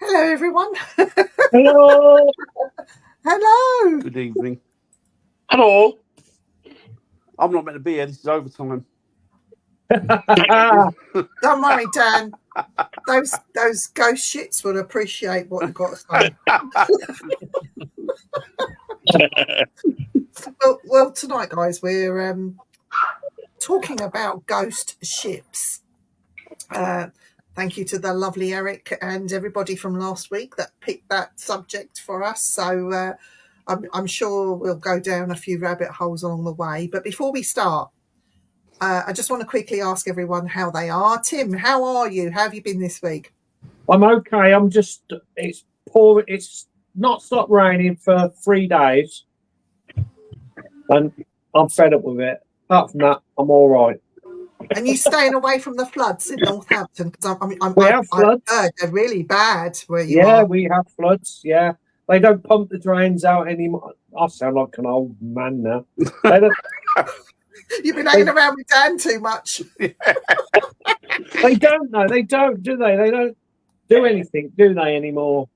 Hello, everyone. Hello. Hello. Good evening. Hello. I'm not meant to be here. This is overtime. Don't worry, Dan. Those ghost shits will appreciate what you've got to say. well, tonight, guys, we're talking about ghost ships. Thank you to the lovely Eric and everybody from last week that picked that subject for us. So I'm sure we'll go down a few rabbit holes along the way. But before we start, I just want to quickly ask everyone how they are. Tim, how are you? How have you been this week? I'm okay. It's pouring. It's not stopped raining for 3 days. And I'm fed up with it. Apart from that, I'm all right. And you staying away from the floods in Northampton? Because we have floods. I've heard they're really bad where you are. Yeah, we have floods. Yeah. They don't pump the drains out anymore. I sound like an old man now. You've been hanging around with Dan too much. They don't, though. They don't, do they? They don't do anything, do they, anymore?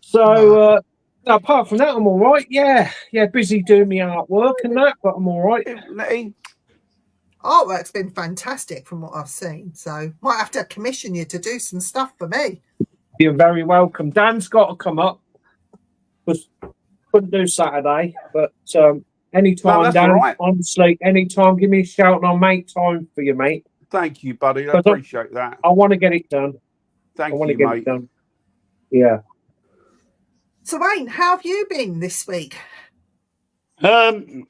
So, apart from that, I'm all right. Yeah, busy doing my artwork and that, but I'm all right. Artwork's been fantastic from what I've seen, so might have to commission you to do some stuff for me. You're very welcome. Dan's got to come up. Couldn't do Saturday, but anytime, no, Dan, right. Honestly, anytime, give me a shout and I'll make time for you, mate. Thank you, buddy. I appreciate that. I want to get it done. Thank you, mate. It done. Yeah. So, Wayne, how have you been this week?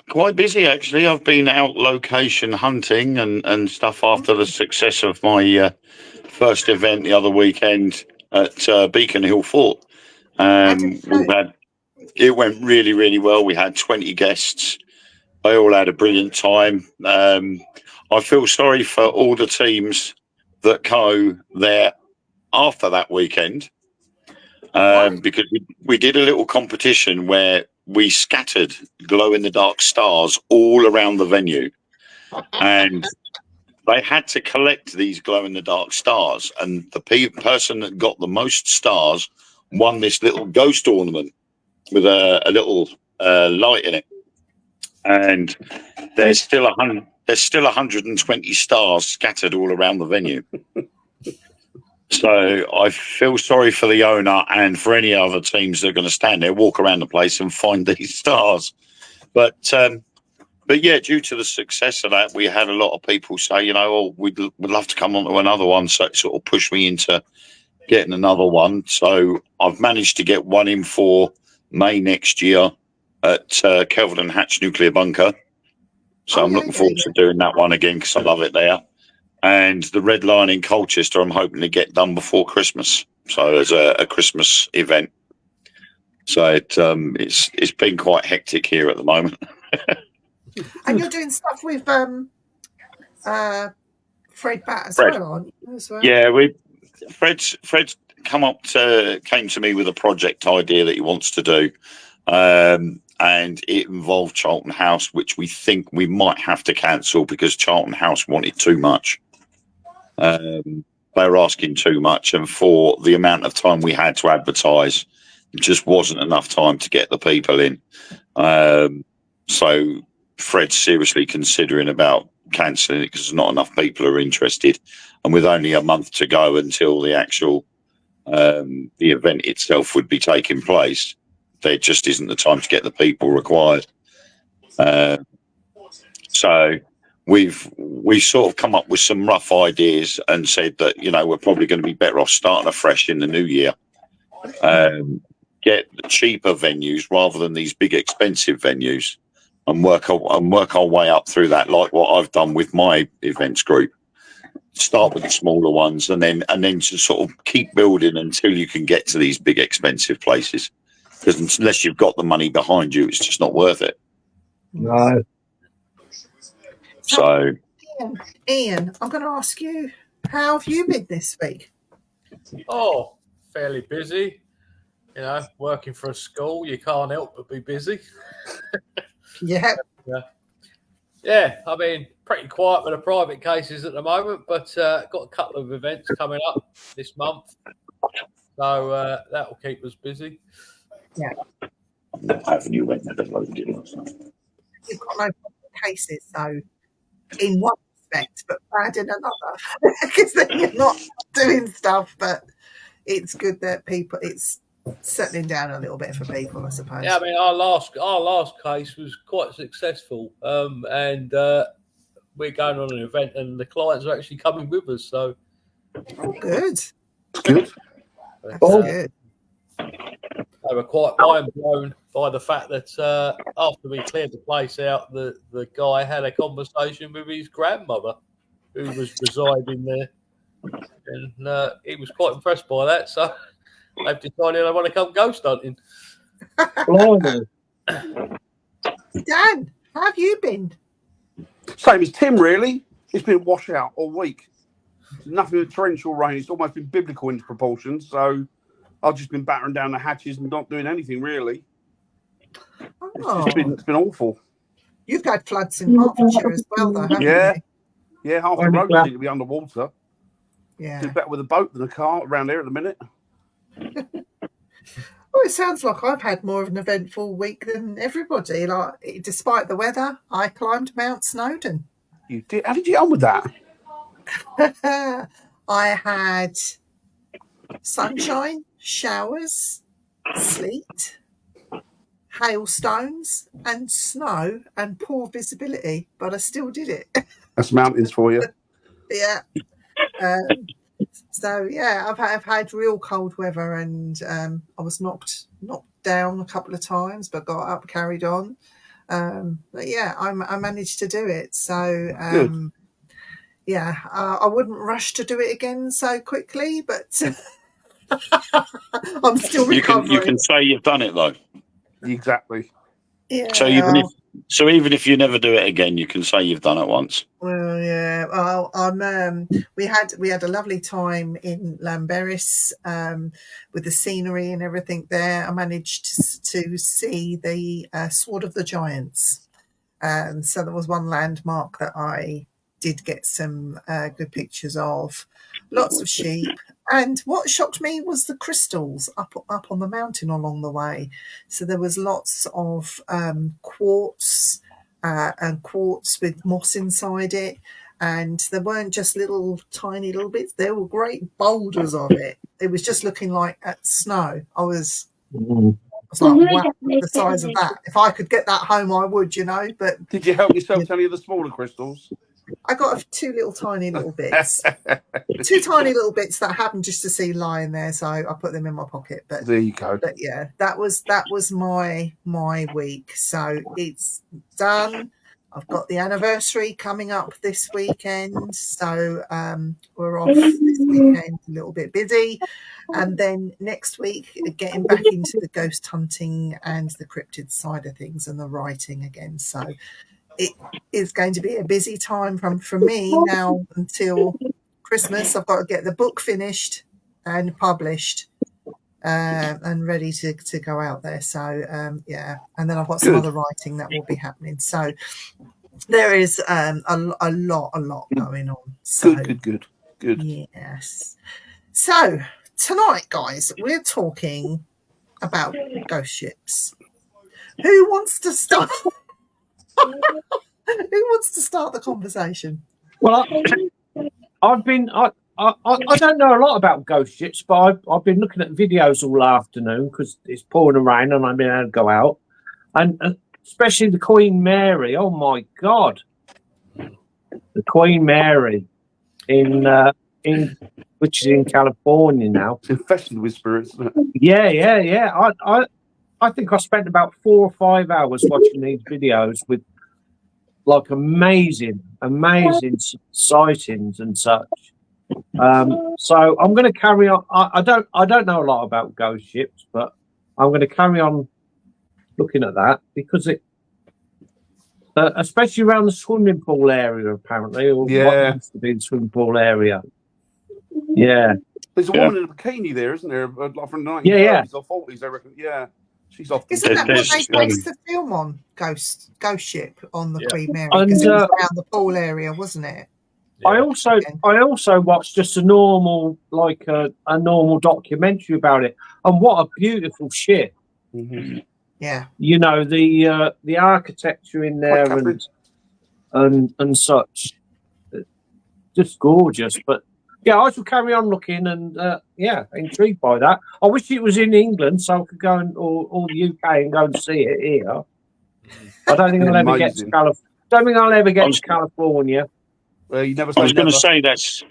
Quite busy, actually. I've been out location hunting and stuff after the success of my first event the other weekend at Beacon Hill Fort. It went really, really well. We had 20 guests. They all had a brilliant time. I feel sorry for all the teams that go there after that weekend because we did a little competition where we scattered glow-in-the-dark stars all around the venue, and they had to collect these glow-in-the-dark stars, and the person that got the most stars won this little ghost ornament with a little light in it. And there's still 120 stars scattered all around the venue. So I feel sorry for the owner and for any other teams that are going to stand there, walk around the place and find these stars. But yeah, due to the success of that, we had a lot of people say, we'd love to come on to another one. So it sort of pushed me into getting another one. So I've managed to get one in for May next year at Kelvedon Hatch Nuclear Bunker. So I'm looking forward to doing that one again because I love it there. And the Red Lion in Colchester, I'm hoping to get done before Christmas. So as a Christmas event. So it's been quite hectic here at the moment. And you're doing stuff with Fred Batt as well, aren't you? As well? Yeah, Fred's came to me with a project idea that he wants to do. And it involved Charlton House, which we think we might have to cancel because Charlton House wanted too much. They were asking too much, and for the amount of time we had to advertise, it just wasn't enough time to get the people in. So Fred's seriously considering about cancelling it because not enough people are interested. And with only a month to go until the actual the event itself would be taking place, there just isn't the time to get the people required. So we've sort of come up with some rough ideas and said that, you know, we're probably going to be better off starting afresh in the new year. Get the cheaper venues rather than these big expensive venues, and work our way up through that, like what I've done with my events group. Start with the smaller ones and then to sort of keep building until you can get to these big expensive places. Because unless you've got the money behind you, it's just not worth it. No. So, Ian, I'm going to ask you, how have you been this week? Oh, fairly busy. You know, working for a school, you can't help but be busy. Yeah. Yeah, I mean, pretty quiet with the private cases at the moment, but got a couple of events coming up this month. So that will keep us busy. Yeah. Avenue went there last night. You've got no cases, though, in one respect, but bad in another. Because then you're not doing stuff, but it's good that it's settling down a little bit for people, I suppose. Yeah, I mean, our last case was quite successful, and we're going on an event, and the clients are actually coming with us. So, Good. Good. That's Oh. good. They were quite mind blown by the fact that after we cleared the place out, the guy had a conversation with his grandmother, who was residing there, and he was quite impressed by that. So they've decided they want to come ghost hunting. Blimey. Dan, how have you been? Same as Tim, really. It's been washout all week. Nothing but torrential rain. It's almost been biblical in proportions. So I've just been battering down the hatches and not doing anything really. Oh, It's been awful. you've had floods in Hertfordshire as well, though, haven't Yeah. you? Yeah, half the Only road glad- seems to be underwater. Yeah. It's better with a boat than a car around here at the minute. Well, it sounds like I've had more of an eventful week than everybody. Like, despite the weather, I climbed Mount Snowdon. You did? How did you get on with that? I had sunshine, showers, sleet, hailstones, and snow, and poor visibility, but I still did it. That's mountains for you. Yeah. So yeah, I've had real cold weather, and I was knocked down a couple of times, but got up, carried on. But yeah, I managed to do it. So yeah, I wouldn't rush to do it again so quickly, but I'm still recovering. You can say you've done it though. Exactly. Yeah. So even if you never do it again, you can say you've done it once. Well, yeah. Well, we had a lovely time in Llanberis with the scenery and everything there. I managed to see the Sword of the Giants. So there was one landmark that I did get some good pictures of. Lots of sheep. And what shocked me was the crystals up on the mountain along the way. So there was lots of quartz and quartz with moss inside it. And there weren't just tiny little bits. There were great boulders of it. It was just looking like snow. I was like, wow, the size of that. If I could get that home, I would, But Did you help yourself to any of the smaller crystals? I got two tiny little bits. Two tiny little bits that I happened just to see lying there, so I put them in my pocket. But there you go. But yeah, that was my week. So it's done. I've got the anniversary coming up this weekend, so we're off this weekend, a little bit busy. And then next week, getting back into the ghost hunting and the cryptid side of things and the writing again. So it is going to be a busy time for me now until Christmas. I've got to get the book finished and published and ready to go out there. So yeah, and then I've got some other writing that will be happening. So there is a lot going on. So, Good. Yes. So tonight, guys, we're talking about ghost ships. Who wants to start? Who wants to start the conversation? Well, I've been. I don't know a lot about ghost ships, but I've been looking at videos all afternoon because it's pouring rain and I've been able to go out, and especially the Queen Mary. Oh my God, the Queen Mary in which is in California now. It's infested with spirits, isn't it? Yeah. I think I spent about 4 or 5 hours watching these videos with like amazing sightings and such. So I'm going to carry on. I don't know a lot about ghost ships, but I'm going to carry on looking at that because it, especially around the swimming pool area, apparently, or what used to be the swimming pool area. Yeah, there's a woman in a bikini there, isn't there? Like from the 1930s or 40s, I reckon. Yeah, she's off. Isn't that what they based the film on? Ghost Ship on the Queen Mary, because it was around the pool area, wasn't it? Yeah. I also watched just a normal a normal documentary about it, and what a beautiful ship. Mm-hmm. Yeah, you know the architecture in there and such, just gorgeous. But yeah, I shall carry on looking and intrigued by that. I wish it was in England so I could go or the UK and go and see it here. I don't think I'll ever get to California. Well, you never. I was going to say that's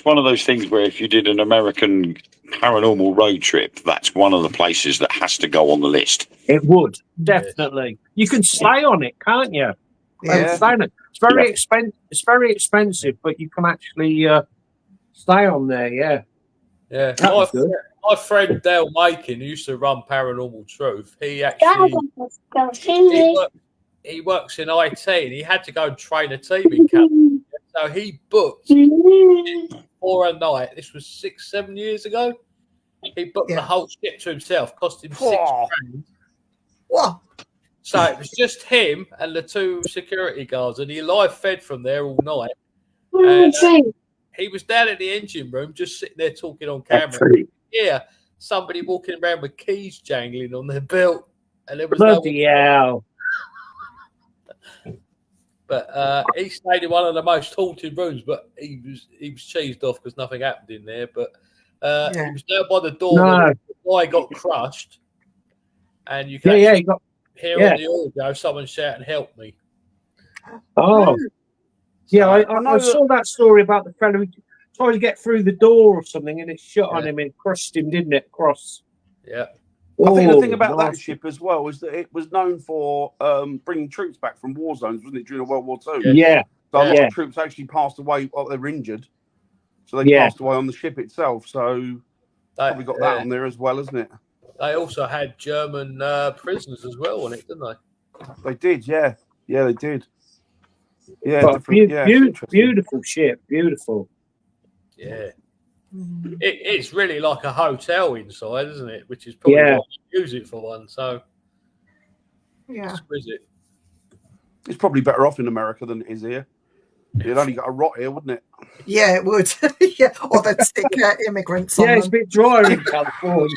one of those things where if you did an American paranormal road trip, that's one of the places that has to go on the list. It would definitely. You can stay on it, can't you? Yeah. Stay on it. It's very expensive. It's very expensive, but you can actually stay on there. Yeah. Yeah. My friend Dale Makin, who used to run Paranormal Truth, he actually he works in IT and he had to go and train a team in California. So he booked for a night. This was 6-7 years ago. He booked the whole ship to himself, cost him £6,000. What? So it was just him and the 2 security guards, and he live fed from there all night. And he was down in the engine room, just sitting there talking on camera. Yeah, somebody walking around with keys jangling on their belt, and there was bloody hell. But he stayed in one of the most haunted rooms, but he was cheesed off because nothing happened in there. But he was down by the door. No. The guy got crushed, and you can hear on the audio someone shouting, "Help me!" Oh, yeah, I saw that story about the fellow who tried to get through the door or something, and it shut on him and crushed him, didn't it? Across. Yeah. I think the thing about that ship as well is that it was known for bringing troops back from war zones, wasn't it, during World War II? Yeah. So a lot of troops actually passed away while they were injured. So they passed away on the ship itself. So probably got that on there as well, isn't it? They also had German prisoners as well on it, didn't they? They did, yeah. Yeah, they did. Yeah, beautiful ship, beautiful. Yeah. It's really like a hotel inside, isn't it? Which is probably why you use it for one. So, exquisite. It's probably better off in America than it is here. You'd only got a rot here, wouldn't it? Yeah, it would. Yeah, or they'd stick immigrants on them. It's a bit drier in California.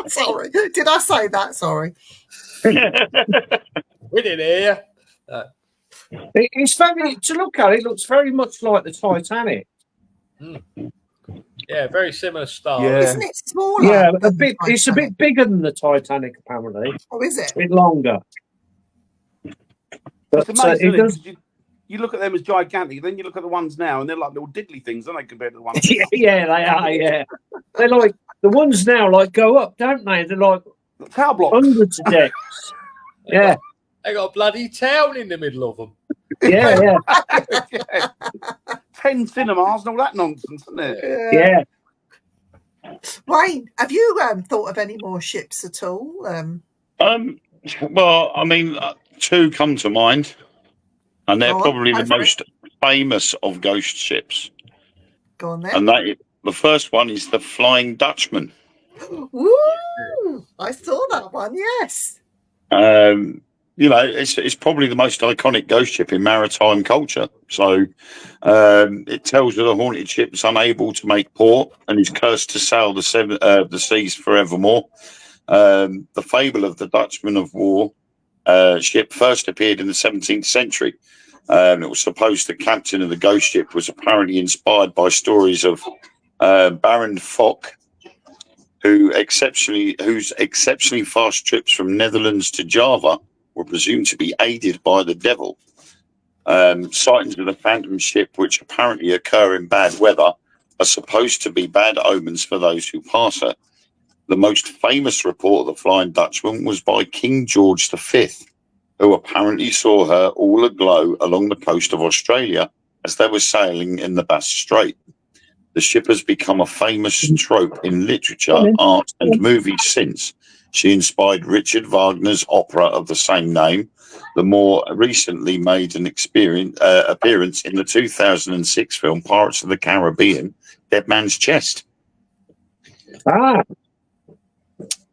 Sorry, did I say that? Sorry. We didn't hear. It's very, to look at it, looks very much like the Titanic. Yeah, very similar style. Yeah. Isn't it smaller? Yeah, it's a bit bigger than the Titanic, apparently. Oh, is it? It's a bit longer. But it's amazing, you look at them as gigantic, then you look at the ones now, and they're like little diddly things, aren't they, compared to the ones? Yeah, they are. Yeah, they're like the ones now, like go up, don't they? They're like tower blocks, hundreds of decks. Yeah, They got a bloody town in the middle of them. Yeah. Yeah. 10 cinemas and all that nonsense, isn't it? Yeah. Wayne, have you thought of any more ships at all? Well, I mean, two come to mind, and they're Go on, probably go the for it. most famous of ghost ships. Go on then. And the first one is the Flying Dutchman. Woo! I saw that one. Yes. You know, it's probably the most iconic ghost ship in maritime culture. So it tells of a haunted ship that's unable to make port and is cursed to sail the seas forevermore. The fable of the Dutchman of War ship first appeared in the 17th century. It was supposed the captain of the ghost ship was apparently inspired by stories of Baron Fock, whose exceptionally fast trips from Netherlands to Java were presumed to be aided by the devil. Sightings of the phantom ship, which apparently occur in bad weather, are supposed to be bad omens for those who pass her. The most famous report of the Flying Dutchman was by King George V, who apparently saw her all aglow along the coast of Australia as they were sailing in the Bass Strait. The ship has become a famous trope in literature, art, and movies since. She inspired Richard Wagner's opera of the same name. The more recently made an appearance in the 2006 film Pirates of the Caribbean, Dead Man's Chest.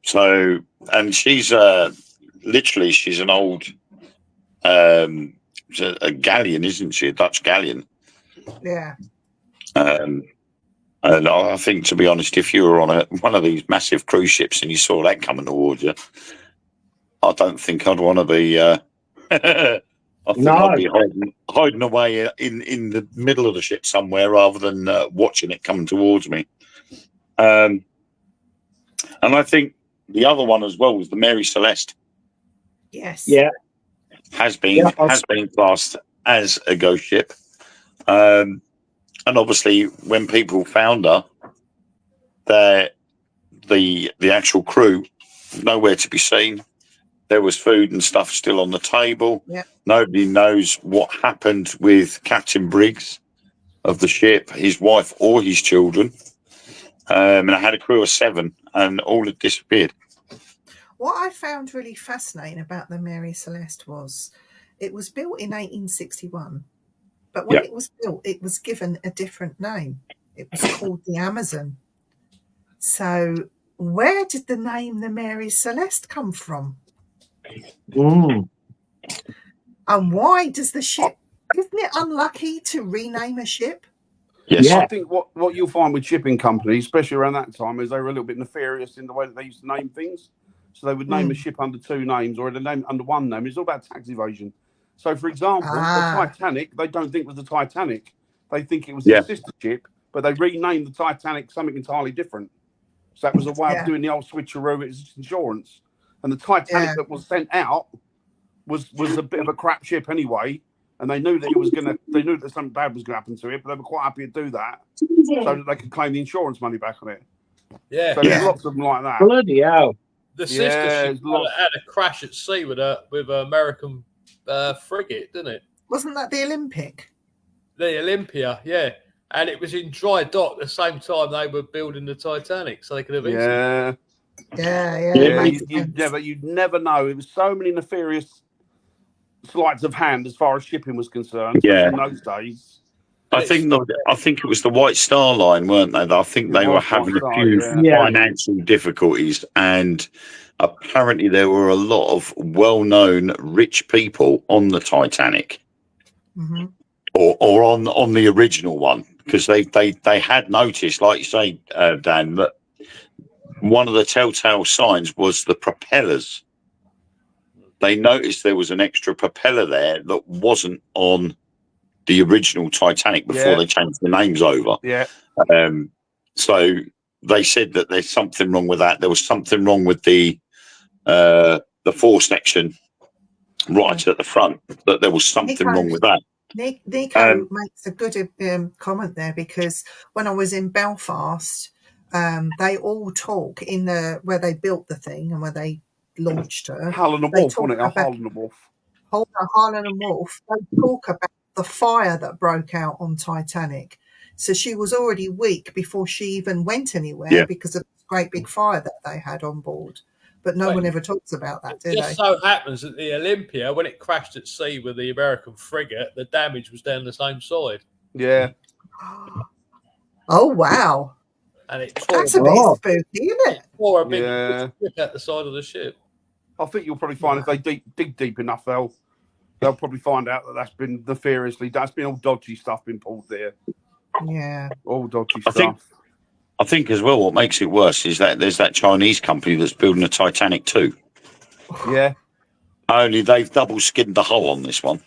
So, and she's literally, she's an old a galleon, isn't she? A Dutch galleon. Yeah. And I think, to be honest, if you were on one of these massive cruise ships and you saw that coming towards you, I don't think I'd want to be. I think I'd be hiding away in the middle of the ship somewhere rather than watching it come towards me. And I think the other one as well was the Mary Celeste. Yes. Yeah. Has been classed as a ghost ship. And obviously, when people found her, the actual crew nowhere to be seen. There was food and stuff still on the table. Yeah. Nobody knows what happened with Captain Briggs of the ship, his wife or his children. And I had a crew of 7, and all had disappeared. What I found really fascinating about the Mary Celeste was it was built in 1861. But when it was built, it was given a different name. It was called the Amazon. So where did the name the Mary Celeste come from? And why does the ship, isn't it unlucky to rename a ship? Yes. I think what you'll find with shipping companies, especially around that time, is they were a little bit nefarious in the way that they used to name things. So they would name a ship under 2 names or a name under 1 name. It's all about tax evasion. So, for example, the Titanic, they don't think it was the Titanic. They think it was the sister ship, but they renamed the Titanic something entirely different. So that was a way of doing the old switcheroo. It's insurance. And the Titanic that was sent out was a bit of a crap ship anyway. And they knew that they knew that something bad was going to happen to it, but they were quite happy to do that so that they could claim the insurance money back on it. Yeah. So there's lots of them like that. Bloody hell. The sister ship had a crash at sea with an American frigate, didn't it? Wasn't that the Olympic? The Olympia, yeah. And it was in dry dock at the same time they were building the Titanic, so they could have Yeah, but you'd never know. It was so many nefarious sleights of hand as far as shipping was concerned. In those days. I think it was the White Star Line, weren't they? I think they were having a few financial difficulties, and apparently there were a lot of well-known rich people on the Titanic, or on the original one, because they had noticed, like you say, Dan, that one of the telltale signs was the propellers. They noticed there was an extra propeller there that wasn't on the original Titanic before they changed the names over. So they said that there's something wrong with that. There was something wrong with the fore section right at the front. That there was something wrong with that. Nico makes a good comment there, because when I was in Belfast, they all talk in where they built the thing and where they launched her. Hull and the Wolf, wasn't it? Hull and the Wolf. Harlan and Wolff, they talk about the fire that broke out on Titanic. So she was already weak before she even went anywhere Yeah. because of the great big fire that they had on board. But no one ever talks about that, do It they? just so happens that the Olympia, when it crashed at sea with the American frigate, the damage was down the same side. Yeah. Oh, wow. And it tore, That's a bit spooky, isn't it? tore a big Yeah. strip out the side of the ship. I think you'll probably find if they dig deep enough, they'll probably find out that that's been that's been all dodgy stuff been pulled there. Yeah. All dodgy I think- stuff. I think as well, what makes it worse is that there's that Chinese company that's building a Titanic too. Yeah. Only they've double skinned the hull on this one.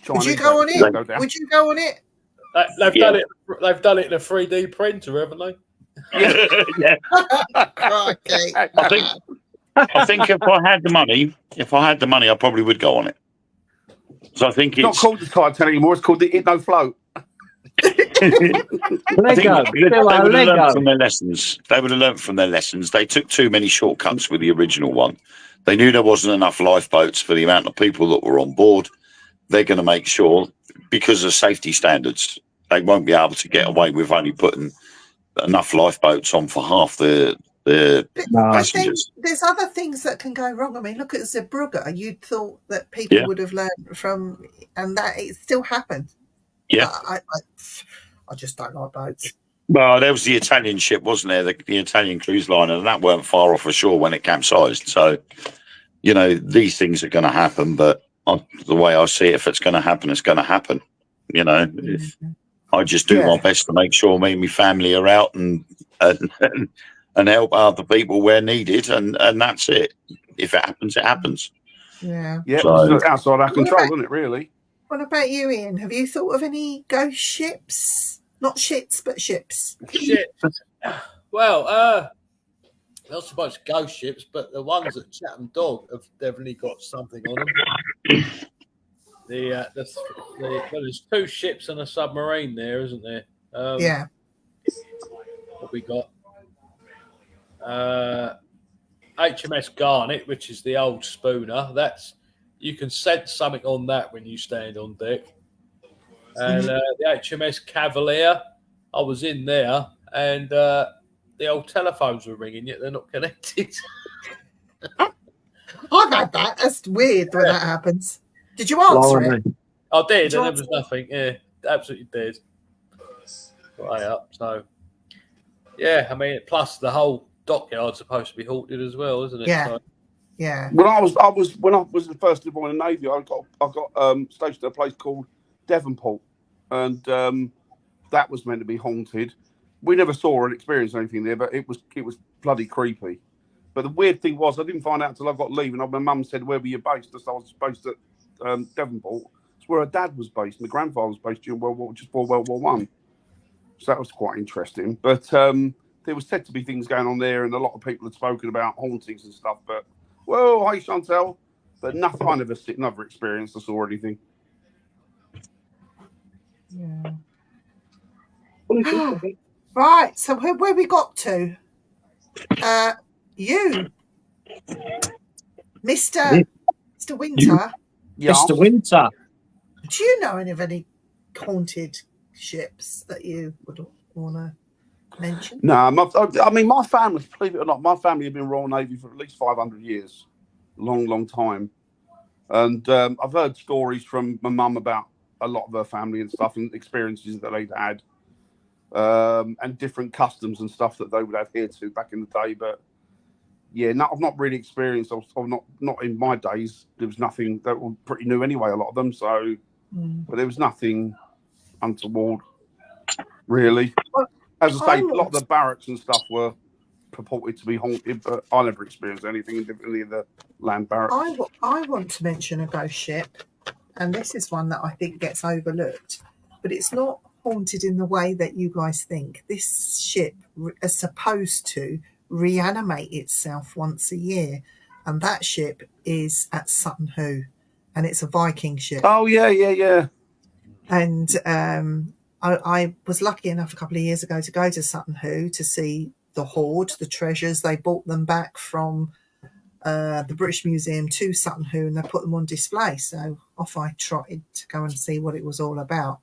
Would you go on it? Would you go on it? They've Yeah. done it. They've done it in a 3D printer, haven't they? Yeah. Crikey. I think if I had the money, I probably would go on it. So I think It's not it's called the Titanic anymore. It's called the It No Float. I think Lego. they would have learned Lego. from their lessons. They would have learned from their lessons. They took too many shortcuts with the original one. They knew there wasn't enough lifeboats for the amount of people that were on board. They're going to make sure, because of safety standards, they won't be able to get away with only putting enough lifeboats on for half the But then passengers. there's other things that can go wrong. I mean, look at Zeebrugge. You'd thought that people Yeah. would have learned from, and that it still happened. Yeah. I just don't like boats. Well, there was the Italian ship, wasn't there? The Italian cruise liner, and that weren't far off ashore when it capsized. So, these things are going to happen. But the way I see it, if it's going to happen, it's going to happen. I just do my best to make sure me and my family are out and help other people where needed, and that's it. If it happens, it happens. Yeah. Yeah, So- it's outside our control, isn't it, really? What about you, Ian? Have you thought of any ghost ships? Not shits, but ships. Shit. Well, not so much ghost ships, but the ones at Chatham Dog have definitely got something on them. There's two ships and a submarine there, isn't there? Yeah. What we got? HMS Garnet, which is the old schooner. You can sense something on that when you stand on deck. And the HMS Cavalier, I was in there, and the old telephones were ringing, yet they're not connected. I've had that. That's weird when that happens. Did you answer it? I did, Did you and there answer was nothing. Yeah, absolutely dead. Right up. So, yeah, I mean, plus the whole dockyard's supposed to be halted as well, isn't it? Yeah. So, Yeah. When I was the first to in the Navy, I got stationed at a place called Devonport, and that was meant to be haunted. We never saw or experienced anything there, but it was bloody creepy. But the weird thing was, I didn't find out until I got leave, and my mum said, "Where were you based?" So I was based at Devonport. It's where her dad was based, and my grandfather was based during just before World War One. So that was quite interesting. But there was said to be things going on there, and a lot of people had spoken about hauntings and stuff. But well, hi Chantel, but nothing. I never experienced or saw anything. Yeah. Right. So where we got to? You, Mr. Winter. Yeah, Mr. Winter. Do you know any of any haunted ships that you would want to mention? No, I mean, my family, believe it or not, my family have been Royal Navy for at least 500 years. Long, long time. And I've heard stories from my mum about a lot of her family and stuff and experiences that they'd had. And different customs and stuff that they would adhere to back in the day. But yeah, no, I've not really experienced, I've not in my days, there was nothing that was pretty new anyway, a lot of them. So, but there was nothing untoward, really. As I say, a lot of the barracks and stuff were purported to be haunted, but I never experienced anything in any of the land barracks. I want to mention a ghost ship, and this is one that I think gets overlooked, but it's not haunted in the way that you guys think. This ship is supposed to reanimate itself once a year, and that ship is at Sutton Hoo, and it's a Viking ship. Oh, yeah. And I was lucky enough a couple of years ago to go to Sutton Hoo to see the hoard, the treasures. They brought them back from the British Museum to Sutton Hoo, and they put them on display. So off I trotted to go and see what it was all about.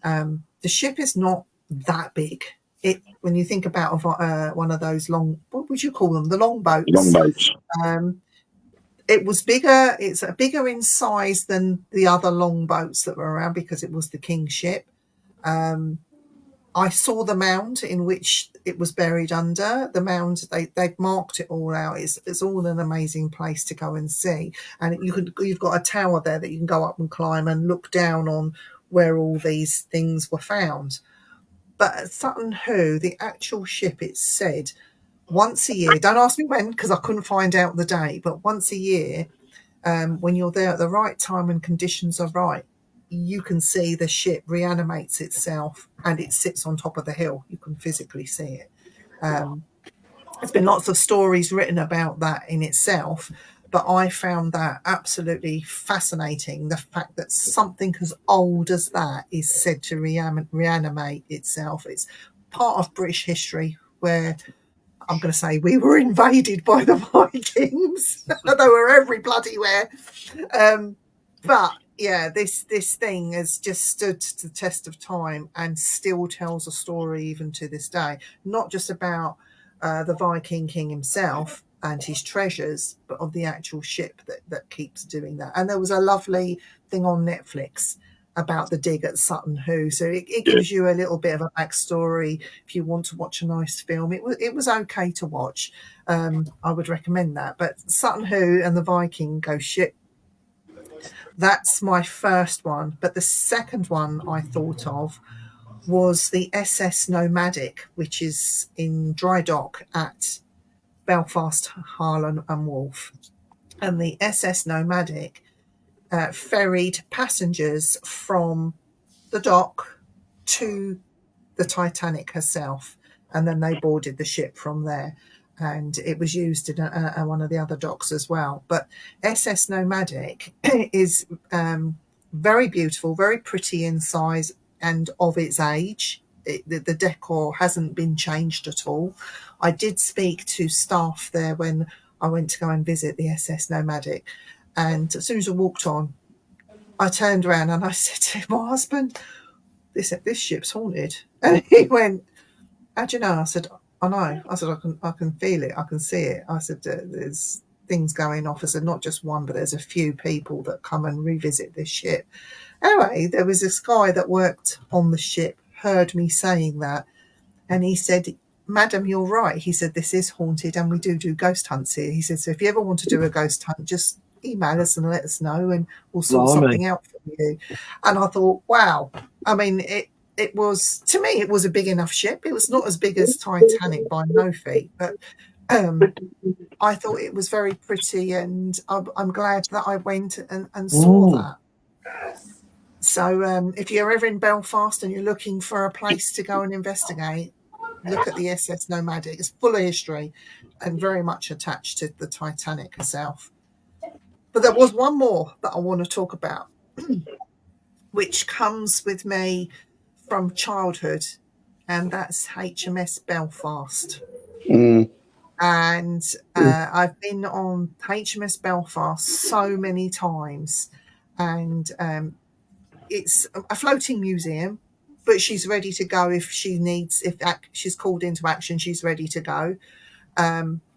The ship is not that big. When you think about one of those long, what would you call them? The longboats. Longboats. It was bigger. It's bigger in size than the other longboats that were around because it was the King's ship. I saw the mound in which it was buried under. The mound, they've marked it all out. It's all an amazing place to go and see. And you've got a tower there that you can go up and climb and look down on where all these things were found. But at Sutton Hoo, the actual ship, it's said, once a year, don't ask me when because I couldn't find out the date, but once a year, when you're there at the right time and conditions are right, you can see the ship reanimates itself and it sits on top of the hill. You can physically see it. There's been lots of stories written about that in itself, but I found that absolutely fascinating. The fact that something as old as that is said to reanimate itself. It's part of British history where I'm going to say we were invaded by the Vikings. They were every bloody where. But yeah, this thing has just stood to the test of time and still tells a story even to this day. Not just about the Viking king himself and his treasures, but of the actual ship that keeps doing that. And there was a lovely thing on Netflix about the dig at Sutton Hoo, so it gives you a little bit of a backstory if you want to watch a nice film. It was okay to watch. I would recommend that. But Sutton Hoo and the Viking ghost ship, that's my first one. But the second one I thought of was the SS Nomadic, which is in dry dock at Belfast, Harland and Wolff. And the SS Nomadic ferried passengers from the dock to the Titanic herself, and then they boarded the ship from there. And it was used in one of the other docks as well. But SS Nomadic is very beautiful, very pretty in size and of its age. The decor hasn't been changed at all. I did speak to staff there when I went to go and visit the SS Nomadic. And as soon as I walked on, I turned around and I said to my husband, this ship's haunted. And he went, how do you know? I said, I know. I said, I can feel it. I can see it. I said, there's things going off. I said, not just one, but there's a few people that come and revisit this ship. Anyway, there was this guy that worked on the ship, heard me saying that, and he said, Madam, you're right. He said, this is haunted and we do ghost hunts here. He said, so if you ever want to do a ghost hunt, just email us and let us know and we'll sort something out for you. And I thought, wow. I mean, it was, to me, it was a big enough ship. It was not as big as Titanic by no feet, but I thought it was very pretty, and I'm glad that I went and saw that. So if you're ever in Belfast and you're looking for a place to go and investigate, look at the SS Nomadic. It's full of history and very much attached to the Titanic herself. But there was one more that I want to talk about, which comes with me from childhood, and that's HMS Belfast. And I've been on HMS Belfast so many times, and it's a floating museum, but she's ready to go if she needs, if she's called into action, she's ready to go.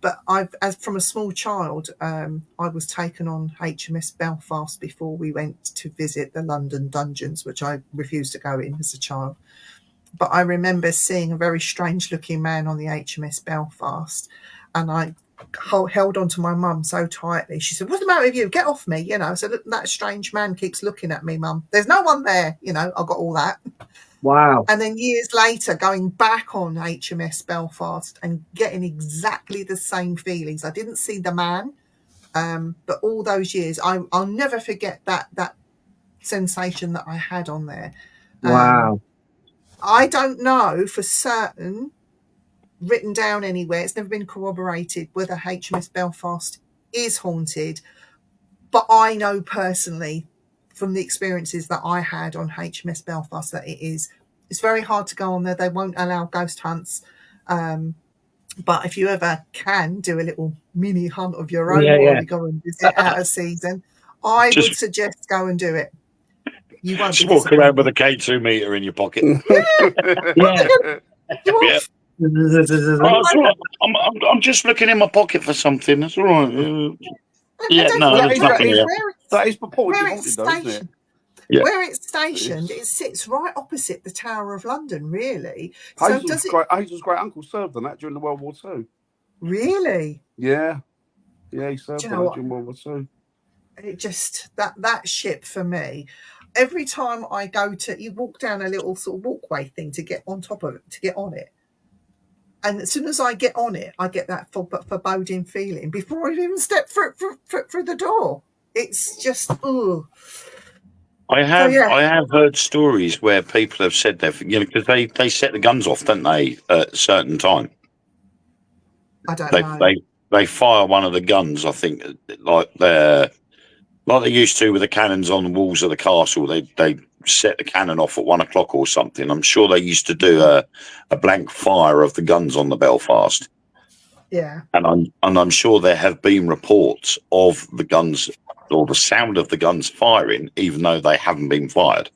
But as from a small child, I was taken on HMS Belfast before we went to visit the London dungeons, which I refused to go in as a child. But I remember seeing a very strange looking man on the HMS Belfast, and I held on to my mum so tightly. She said, what's the matter with you? Get off me. So that strange man keeps looking at me, Mum. There's no one there. I got all that. Wow. And then years later, going back on HMS Belfast and getting exactly the same feelings. I didn't see the man, but all those years, I'll never forget that sensation that I had on there. Wow. I don't know for certain, written down anywhere, it's never been corroborated whether HMS Belfast is haunted, but I know personally from the experiences that I had on HMS Belfast that it is. It's very hard to go on there. They won't allow ghost hunts, But if you ever can do a little mini hunt of your own Yeah, while yeah. you go and visit out of season, I would Just- suggest go and do it. You won't Just be walk around with a disappointed. K2 meter in your pocket. Yeah. You are. Yeah. Oh, that's all right. I'm just looking in my pocket for something. That's all right. Yeah, don't no, Well, forget that there's is- nothing that is- here. That is purportedly where it's haunted, though, isn't it? stationed. Yeah. Where it's stationed, It's- it sits right opposite the Tower of London, really. So Hazel's great uncle served on that during the World War II. really? Yeah. Yeah, he served Do you on know that what? during World War II. It just that ship for me. Every time I go to, you walk down a little sort of walkway thing to get on top of it, to get on it. And as soon as I get on it, I get that foreboding feeling before I even step through the door. It's just, oh. I have yeah. I have heard stories where people have said that, because they set the guns off, don't they, at a certain time. I don't They know. they fire one of the guns, I think, like they used to with the cannons on the walls of the castle. They set the cannon off at 1 o'clock or something. I'm sure they used to do a blank fire of the guns on the Belfast. Yeah. And I'm sure there have been reports of the guns or the sound of the guns firing, even though they haven't been fired.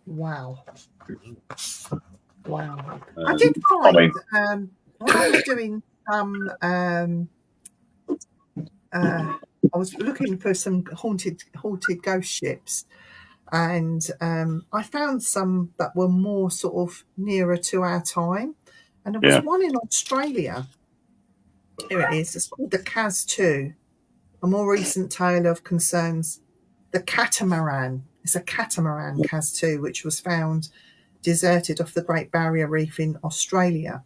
Wow. Wow. I did find when I was doing I was looking for some haunted ghost ships, and I found some that were more sort of nearer to our time. And there was Yeah. one in Australia. Here it is. It's called the Cas 2. A more recent tale of concerns. The catamaran. It's a catamaran Cas 2, which was found deserted off the Great Barrier Reef in Australia.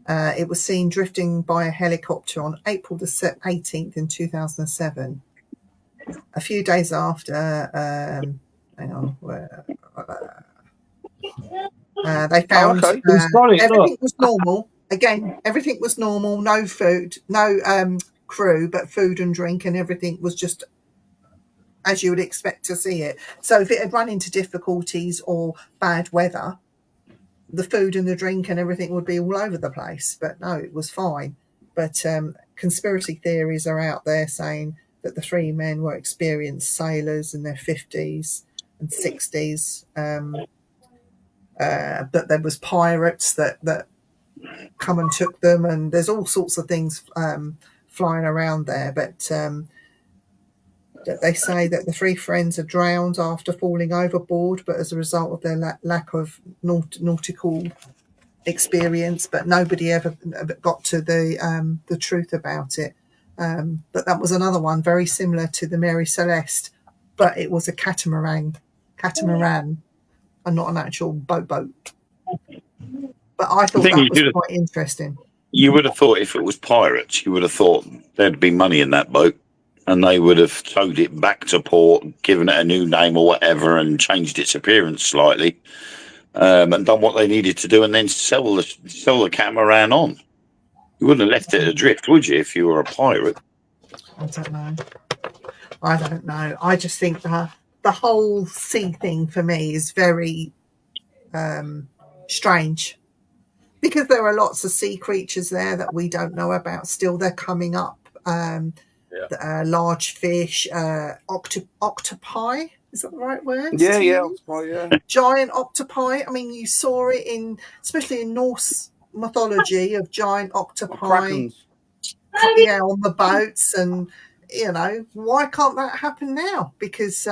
It was seen drifting by a helicopter on April the 18th in 2007. A few days after, hang on, they found okay. everything was normal. Again, everything was normal. No food, no crew, but food and drink, and everything was just as you would expect to see it. So if it had run into difficulties or bad weather, the food and the drink and everything would be all over the place. But no, it was fine. But conspiracy theories are out there saying that the three men were experienced sailors in their 50s and 60s. That there was pirates that come and took them, and there's all sorts of things flying around there. But they say that the three friends are drowned after falling overboard, but as a result of their lack of nautical experience. But nobody ever got to the truth about it. But that was another one very similar to the Mary Celeste, but it was a catamaran, and not an actual boat. But I thought thing that is, was quite interesting. You would have thought if it was pirates, you would have thought there'd be money in that boat, and they would have towed it back to port, given it a new name or whatever, and changed its appearance slightly, and done what they needed to do, and then sell the catamaran on. You wouldn't have left it adrift, would you, if you were a pirate? I don't know. I just think the whole sea thing for me is very strange, because there are lots of sea creatures there that we don't know about. Still, they're coming up. Large fish, octopi. Is that the right word? Yeah, octopi, yeah. Giant octopi. I mean, you saw it especially in Norse mythology, of giant octopi. Krakens. Yeah, on the boats, and why can't that happen now? Because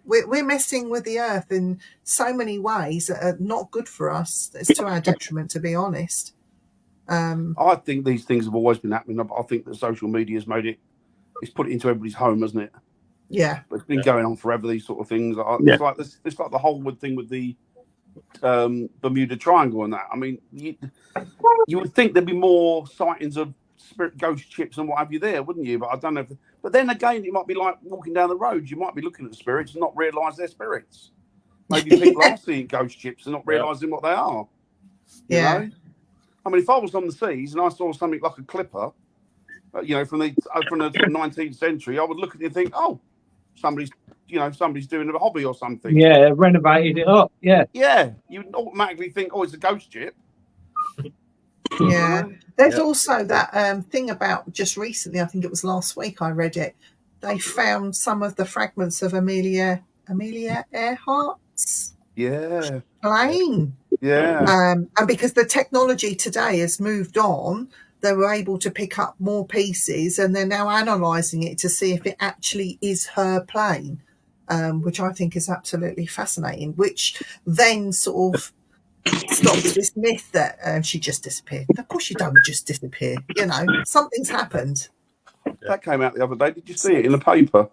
we're messing with the earth in so many ways that are not good for us. It's to our detriment, to be honest. I think these things have always been happening. I think that social media has it's put it into everybody's home, hasn't it? Yeah. But it's been going on forever, these sort of things. It's like the Hollywood thing with the Bermuda Triangle and that. I mean, you would think there'd be more sightings of spirit ghost ships and what have you there, wouldn't you? But I don't know. But then again, it might be like walking down the road. You might be looking at the spirits and not realise they're spirits. Maybe people are seeing ghost ships and not realising what they are. You know? I mean, if I was on the seas and I saw something like a clipper, from the 19th century, I would look at it and think, oh, somebody's doing a hobby or something. Yeah, renovated it up. Yeah. Yeah, you would automatically think, oh, it's a ghost ship. Yeah. There's Yeah. also that thing about just recently, I think it was last week I read it. They found some of the fragments of Amelia Earhart's Yeah, plane. yeah. And because the technology today has moved on, they were able to pick up more pieces, and they're now analysing it to see if it actually is her plane, which I think is absolutely fascinating, which then sort of stops this myth that she just disappeared. Of course you don't just disappear. You know, something's happened. That came out the other day. Did you see it in the paper?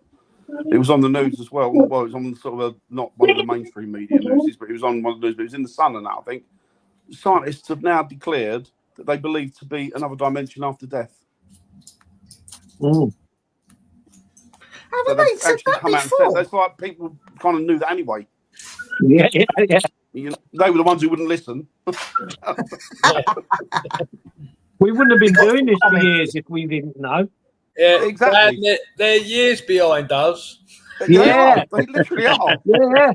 It was on the news as well. Well, it was on sort of not one of the mainstream media news, but it was on one of the news. But it was in the Sun and that, I think. Scientists have now declared that they believe to be another dimension after death. Mm. Haven't So they they've said actually that come out and said before? that's like people kind of knew that anyway. Yeah. You know, they were the ones who wouldn't listen. We wouldn't have been doing this for years if we didn't know. Yeah, Exactly. Dan, they're years behind us. Yeah. They literally are. Yeah.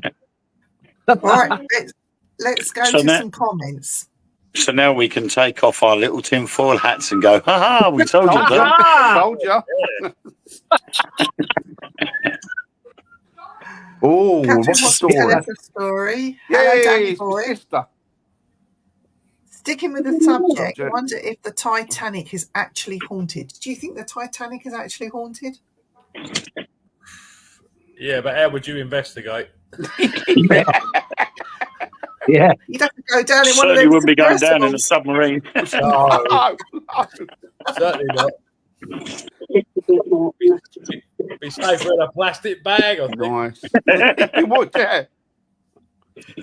All right, let's go So to now- some comments. So now we can take off our little tinfoil hats and go, ha ha, we told you that. Ah! Told ya. Oh, Catherine what's the wants to story? tell us a story. Hello, Yeah, Danny it's my boy. sister. Sticking with the subject, I Subject. wonder if the Titanic is actually haunted. Do you think the Titanic is actually haunted? Yeah, but how would you investigate? Yeah. You'd have to go down in one of Certainly them wouldn't be going down in a submersibles. submarine. No, No, certainly not. Be safer in a plastic bag, I think. nice. It would, yeah.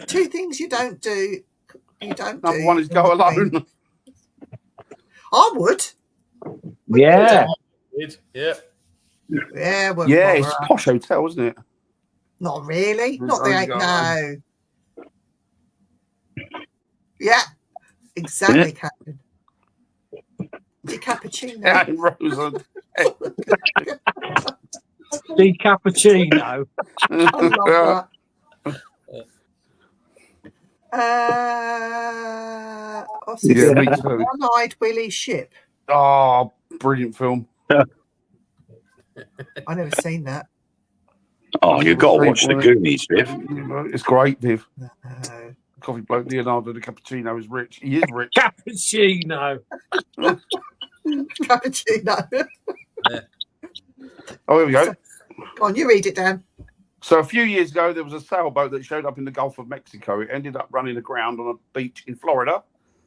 Two things you don't do. You don't Number do. one is go alone. I would. Yeah. Yeah. Yeah, well, Yeah, it's a posh hotel, isn't it? not really. We'll Not the only eight. go No. Yeah, exactly, Captain. The cappuccino. Yeah, in Roseland. The cappuccino. I love that. What's this? Yeah, me too. One-eyed Willie Ship. Oh, brilliant film. I never seen that. Oh, you've got to watch the Goonies, Viv. It's great, Viv. No. Coffee bloke Leonardo the Cappuccino is rich. He is rich. Cappuccino. Cappuccino. Oh, here we go. Go on, you read it, Dan. So a few years ago, there was a sailboat that showed up in the Gulf of Mexico. It ended up running aground on a beach in Florida.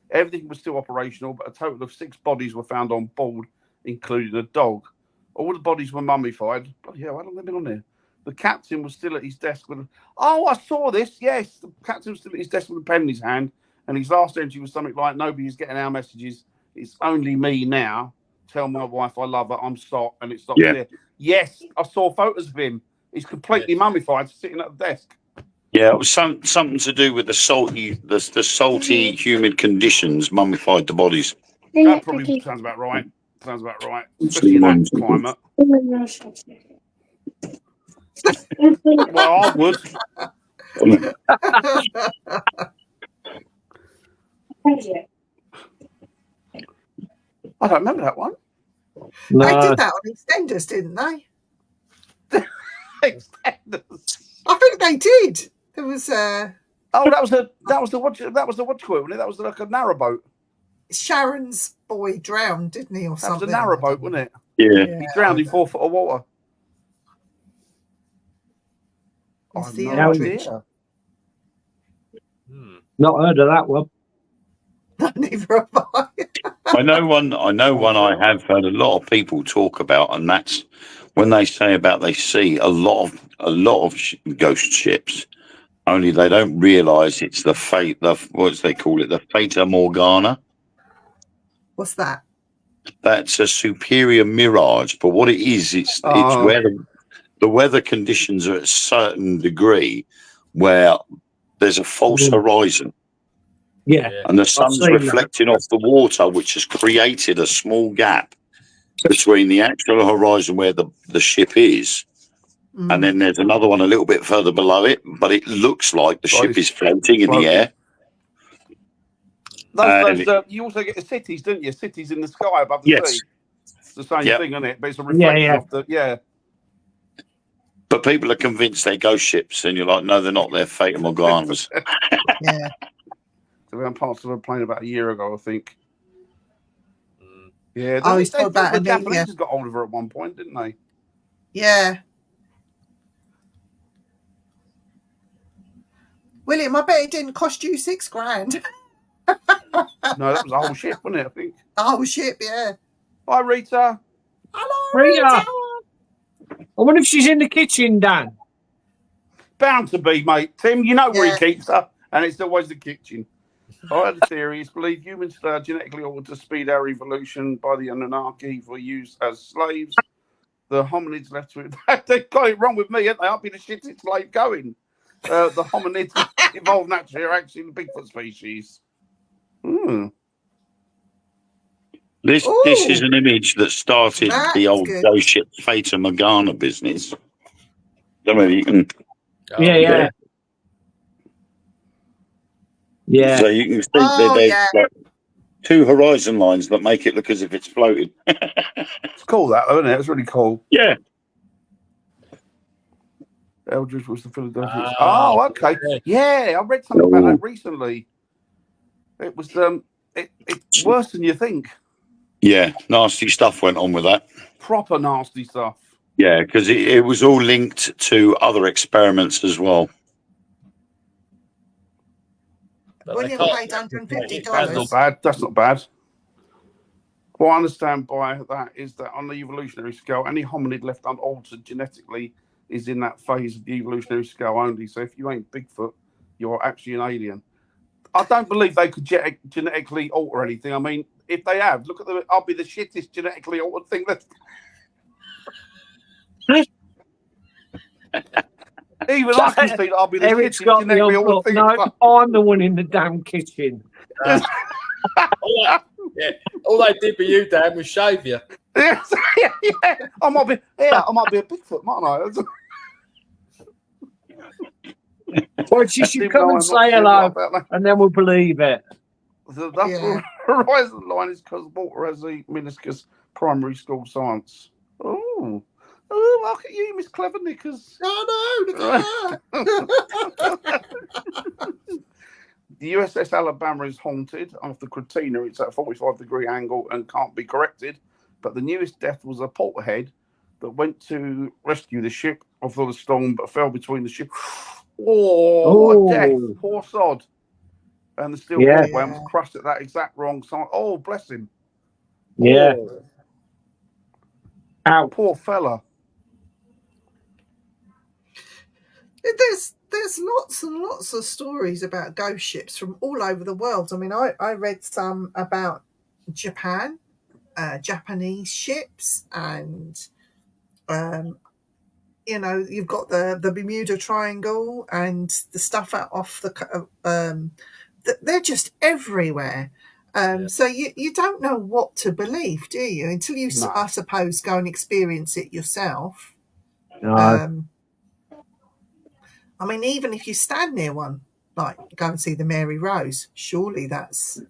Everything was still operational, but a total of 6 bodies were found on board, including a dog. All the bodies were mummified. Bloody hell, how long have they been on there? The captain was still at his desk with oh, I saw this. Yes, the captain was still at his desk with a pen in his hand, and his last entry was something like, "Nobody is getting our messages. It's only me now. Tell my wife I love her. I'm stopped," and it stops there. Yes, I saw photos of him. He's completely mummified, sitting at the desk. Yeah, it was something to do with the salty, humid conditions mummified the bodies. That probably sounds about right. Especially in that climate. Well, I would. I don't remember that one. No. They did that on EastEnders, didn't they? EastEnders. I think they did. There was Oh, that was the what you call it, wasn't it? That was like a narrowboat. Sharon's boy drowned, didn't he, or That something? was a narrowboat, wasn't it? Yeah. He drowned in 4 foot of water. I It's have the no Eldridge. idea. Not heard of that one. Neither have I. I know one I have heard a lot of people talk about, and that's when they say about they see a lot of ghost ships, only they don't realise it's the what do they call it, the Fata Morgana. What's that? That's a superior mirage, but what it is, it's where the weather conditions are at a certain degree where there's a false horizon. Yeah. And the sun's seen that. reflecting off the water, which has created a small gap between the actual horizon where the ship is, and then there's another one a little bit further below it, but it looks like the ship is floating in the air. You also get the cities, don't you? Cities in the sky above the Yes. sea. It's the same Yep. thing, isn't it? But it's a reflection yeah. of the But people are convinced they're ghost ships, and you're like, no, they're not. They're Fata Morganas. Yeah. So we had parts of a plane about a year ago, I think. Mm. Yeah, Oh, they he's talking thought about the Amelia. Japanese got hold of her at one point, didn't they? Yeah. William, I bet it didn't cost you $6,000. No, that was a whole ship, wasn't it? I think. Oh, shit, yeah. Hi, Rita. Hello, Rita. Rita. I wonder if she's in the kitchen, Dan. Bound to be, mate. Tim, you know where Yeah. he keeps her, and it's always the kitchen. I had a theory. It's believed humans are genetically altered to speed our evolution by the Anunnaki for use as slaves. The hominids left with they got it wrong with me, haven't they? I'll be the shittest slave going. The hominids evolved naturally are actually the Bigfoot species. This is an image that started That's the old good. ghost ship Fata Morgana business. I mean, you can, Yeah. Yeah. so you can see Oh, there's yeah. like 2 horizon lines that make it look as if it's floating. It's cool, that, though, isn't it? It's really cool. Yeah. Eldridge was the Philadelphia. Ah, Oh, okay. Yeah, I read something about that recently. It was it's worse than you think. Yeah, nasty stuff went on with that. Proper nasty stuff. Yeah, because it was all linked to other experiments as well. But William they paid can't- $150. That's not bad. That's not bad. What I understand by that is that on the evolutionary scale, any hominid left unaltered genetically is in that phase of the evolutionary scale only. So if you ain't Bigfoot, you're actually an alien. I don't believe they could genetically alter anything. I mean, if they have, look at the. I'll be the shittest genetically altered thing left. Even I can see that I'll be the Eric's shittest got the genetically old altered look. thing. No, I'm the one in the damn kitchen. All they did for you, Dan, was shave you. yeah, I might be. Yeah, I might be a Bigfoot, mightn't I? Well, she should Even come though and I'm not say sure hello, about that. and then we'll believe it. So that's Yeah. the horizon line is because Walter has a meniscus primary school science. Oh, look at you, Miss Clever Knickers. Oh, no, look at that. The USS Alabama is haunted after Cortina. It's at a 45-degree angle and can't be corrected. But the newest death was a porterhead that went to rescue the ship after the storm, but fell between the ship. Oh, what a death! Oh. Poor sod. And the steel Yeah. portway was crushed at that exact wrong side. Oh, bless him. Yeah. Oh, Ow. poor fella. There's lots and lots of stories about ghost ships from all over the world. I mean, I read some about Japan, Japanese ships, and you've got the Bermuda Triangle and the stuff out off the they're just everywhere. So you don't know what to believe, do you? Until you, No. I suppose, go and experience it yourself. No. I mean, even if you stand near one, like go and see the Mary Rose, surely that's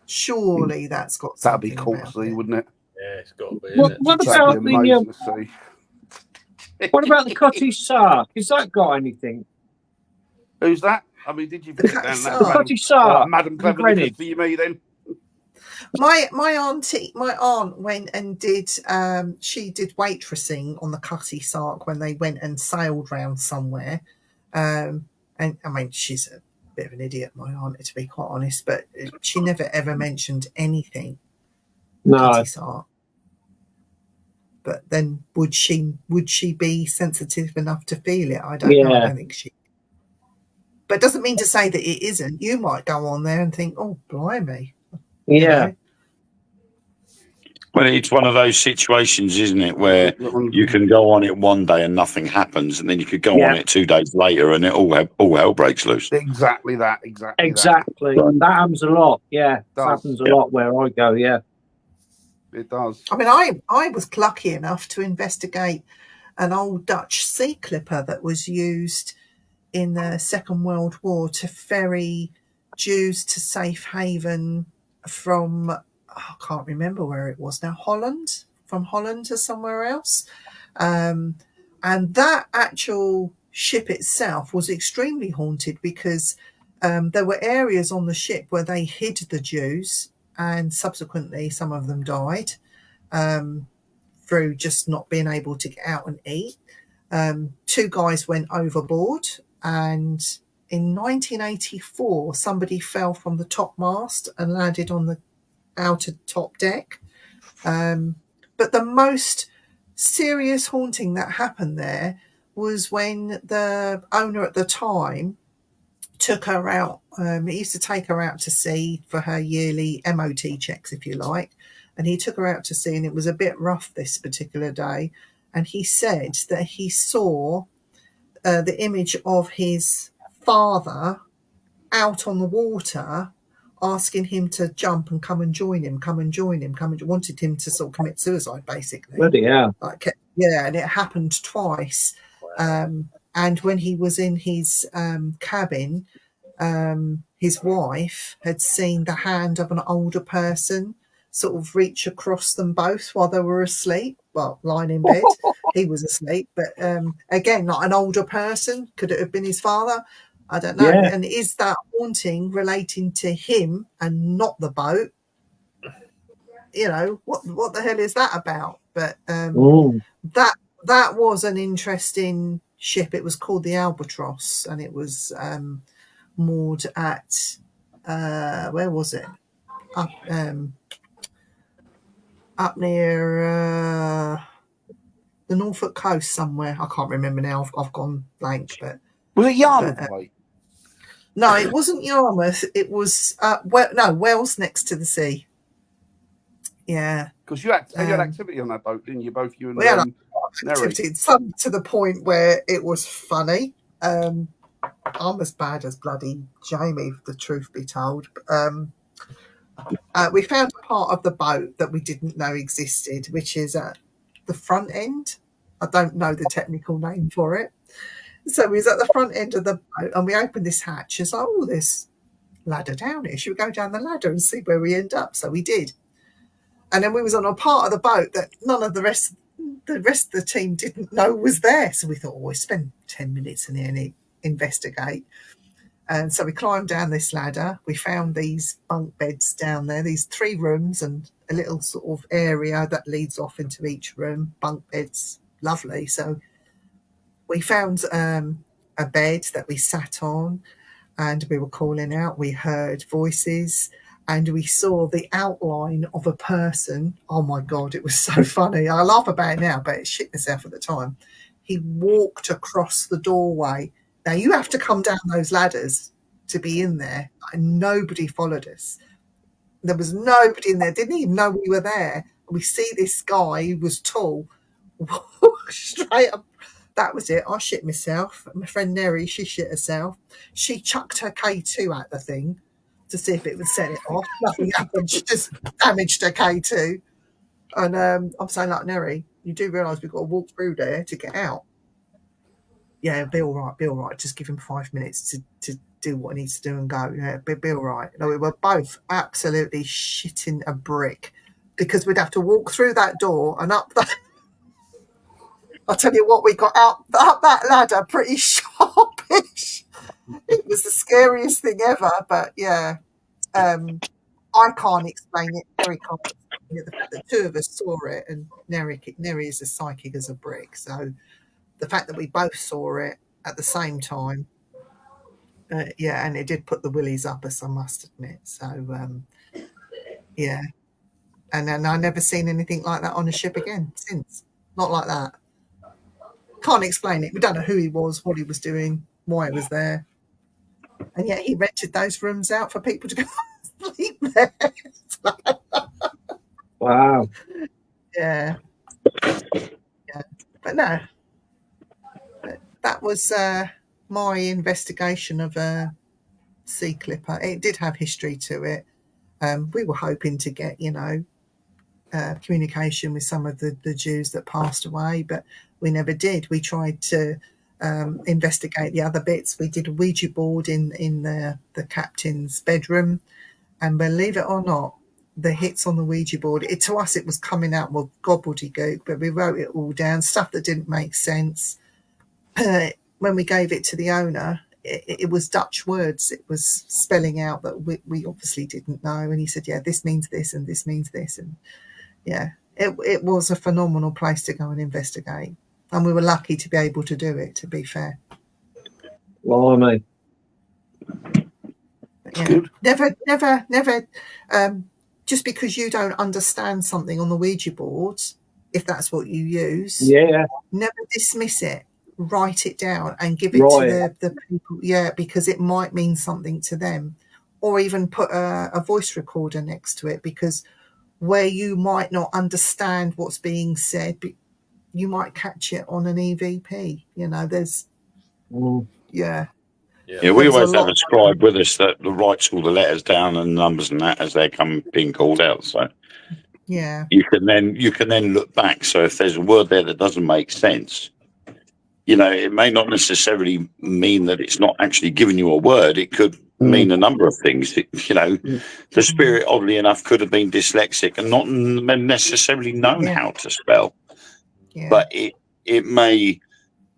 got something. That'd be cool to about see, it. wouldn't it? Yeah, it's got to be. What, Isn't it? what That'd about be the amazing to see. what about the Cottage Sark? Has that got anything? Who's that? I mean, did you visit down Cottage there, Sark. Cottage Sark. Madam Clever Greenwich. Knickers for you, me then? My aunt went and did she did waitressing on the Cutty Sark when they went and sailed round somewhere. And I mean, she's a bit of an idiot, my aunt, to be quite honest, but she never ever mentioned anything No. Cutty Sark. But then would she be sensitive enough to feel it? I don't know. I Yeah. don't think she. But it doesn't mean to say that it isn't. You might go on there and think, oh, blimey. you Yeah. know? Well, it's one of those situations, isn't it, where you can go on it one day and nothing happens, and then you could go on it 2 days later and it all hell breaks loose. Exactly that. Exactly. That happens a lot. Yeah. That Does. happens a lot where I go. Yeah. It does. I mean, I was lucky enough to investigate an old Dutch sea clipper that was used in the Second World War to ferry Jews to safe haven from, I can't remember where it was now, Holland, from Holland to somewhere else. And that actual ship itself was extremely haunted because there were areas on the ship where they hid the Jews, and subsequently some of them died through just not being able to get out and eat. 2 guys went overboard, and in 1984 somebody fell from the top mast and landed on the outer top deck. But the most serious haunting that happened there was when the owner at the time took her out. He used to take her out to sea for her yearly MOT checks, if you like. And he took her out to sea, and it was a bit rough this particular day. And he said that he saw the image of his father out on the water, asking him to jump and come and join him, wanted him to sort of commit suicide, basically. Bloody hell. Like, yeah, and it happened twice. And when he was in his cabin, his wife had seen the hand of an older person sort of reach across them both while they were asleep, well, lying in bed. He was asleep, but again, like an older person. Could it have been his father? I don't know. Yeah. And is that haunting relating to him and not the boat? You know, what the hell is that about? But that was an interesting ship. It was called the Albatross, and it was moored at where was it? Up near the Norfolk coast somewhere. I can't remember now. I've gone blank. But Was it Yarmouth? Mate? no, it wasn't Yarmouth. It was Wales, next to the sea. Yeah, Because you had activity on that boat, didn't you? Both you and we had Neri. activity, some to the point where it was funny. I'm as bad as bloody Jamie, if the truth be told. We found a part of the boat that we didn't know existed, which is at the front end. I don't know the technical name for it. So we was at the front end of the boat, and we opened this hatch. It's like, oh, there's ladder down here. Should we go down the ladder and see where we end up? So we did. And then we was on a part of the boat that none of the rest of the team didn't know was there. So we thought, we'll spend 10 minutes in here and investigate. And so we climbed down this ladder. We found these bunk beds down there, these 3 rooms and a little sort of area that leads off into each room. Bunk beds, lovely. So we found a bed that we sat on, and we were calling out. We heard voices, and we saw the outline of a person. Oh my God, it was so funny. I laugh about it now, but it shit myself at the time. He walked across the doorway. Now, you have to come down those ladders to be in there. And nobody followed us. There was nobody in there. Didn't even know we were there. We see this guy who was tall walk straight up. That was it. I shit myself. My friend Neri, she shit herself. She chucked her K2 at the thing to see if it would set it off. Nothing happened. She just damaged her K2. And I'm saying, like, Neri, you do realise we've got to walk through there to get out. Yeah, be all right. Just give him 5 minutes to do what he needs to do and go. Yeah, be all right. No, we were both absolutely shitting a brick because we'd have to walk through that door and up that. I'll tell you what, we got up that ladder pretty sharpish. It was the scariest thing ever, but yeah, I can't explain it. Neri can't explain it. The fact that 2 of us saw it, and Neri is as psychic as a brick, so the fact that we both saw it at the same time, yeah, and it did put the willies up us, I must admit. So, yeah, and then I never seen anything like that on a ship again since. Not like that. Can't explain it. We don't know who he was, what he was doing, why he was there, and yet he rented those rooms out for people to go sleep there. Wow. Yeah, but no. That was my investigation of a sea clipper. It did have history to it. We were hoping to get, communication with some of the Jews that passed away, but we never did. We tried to investigate the other bits. We did a Ouija board in the captain's bedroom, and believe it or not, the hits on the Ouija board, to us it was coming out with gobbledygook, but we wrote it all down, stuff that didn't make sense. When we gave it to the owner, it was Dutch words. It was spelling out that we obviously didn't know. And he said, yeah, this means this and this means this. And yeah, it was a phenomenal place to go and investigate. And we were lucky to be able to do it, to be fair. Blimey. Yeah. Good. Never, just because you don't understand something on the Ouija boards, if that's what you use, Yeah. never dismiss it. Write it down and give it to the people, because it might mean something to them, or even put a voice recorder next to it, because where you might not understand what's being said, you might catch it on an EVP. There's Yeah, we always have a scribe with us that writes all the letters down and numbers and that as they're being called out. So yeah, you can then look back. So if there's a word there that doesn't make sense, it may not necessarily mean that it's not actually giving you a word. It could mean a number of things. The spirit, oddly enough, could have been dyslexic and not necessarily known how to spell. Yeah. But it may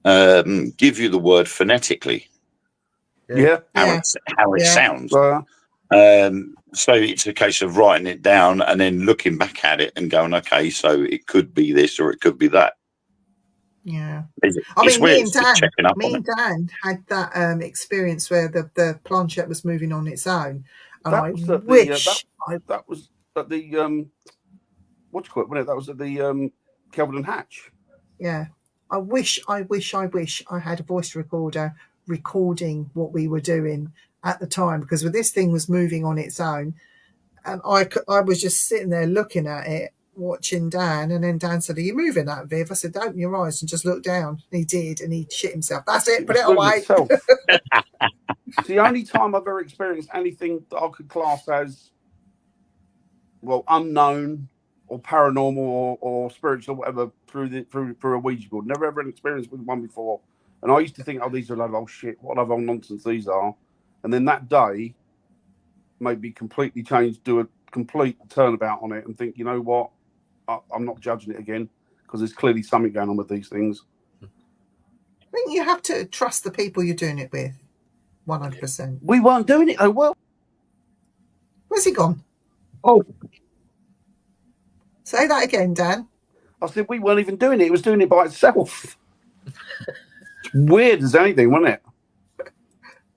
give you the word phonetically. Yeah. How it sounds. So it's a case of writing it down and then looking back at it and going, okay, so it could be this or it could be that. Yeah. I mean, me and Dan had that experience where the planchette was moving on its own. And that was at the what do you call it? Wasn't it? That was at the Kelvin and Hatch. Yeah. I wish I had a voice recorder recording what we were doing at the time, because when this thing was moving on its own, and I was just sitting there looking at it, watching Dan, and then Dan said, "Are you moving that, Viv?" I said, "Open your eyes and just look down." And he did, and he shit himself. That's it. Put it away. It's the only time I've ever experienced anything that I could class as unknown or paranormal or spiritual or whatever through a Ouija board. Never ever an experience with one before. And I used to think, these are a load of old shit. What a load of old nonsense these are. And then that day made me completely change, do a complete turnabout on it and think, you know what? I'm not judging it again, because there's clearly something going on with these things. I think you have to trust the people you're doing it with, 100%. We weren't doing it. Oh, well. Where's he gone? Oh. Say that again, Dan. I said we weren't even doing it. It was doing it by itself. It's weird as anything, wasn't it?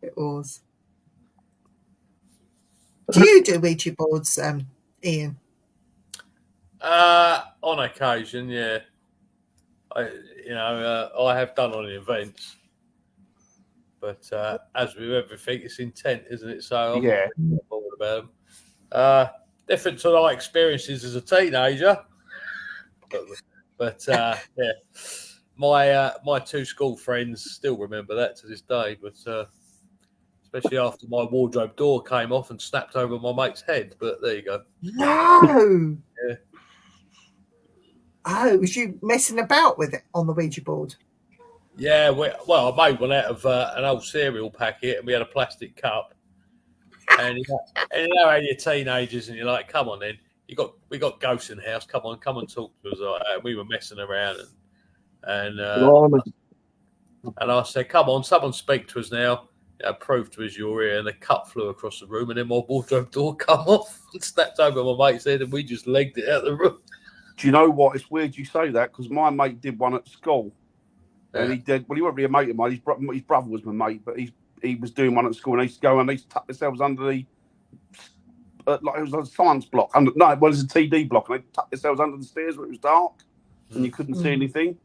It was. Do you do Ouija boards, Ian? On occasion, yeah. I have done on events, but as with everything, it's intent, isn't it? So I'm not bothered about them. Different to my experiences as a teenager, but yeah, my two school friends still remember that to this day. But especially after my wardrobe door came off and snapped over my mate's head. But there you go. No. Yeah. Oh, was you messing about with it on the Ouija board? Yeah, I made one out of an old cereal packet, and we had a plastic cup. And you know how you're teenagers, and you're like, "Come on, then we got ghosts in the house. Come on and talk to us." Like that. We were messing around, and I said, "Come on, someone speak to us now. Prove to us you're here." And the cup flew across the room, and then my wardrobe door come off and snapped over my mate's head, and we just legged it out of the room. Do you know what? It's weird you say that, because my mate did one at school, and he did. Well, he wasn't really a mate of mine. His brother was my mate, but he was doing one at school, and they used to go and they used to tuck themselves under the like it was a science block. It was a TD block, and they tucked themselves under the stairs where it was dark and you couldn't see anything.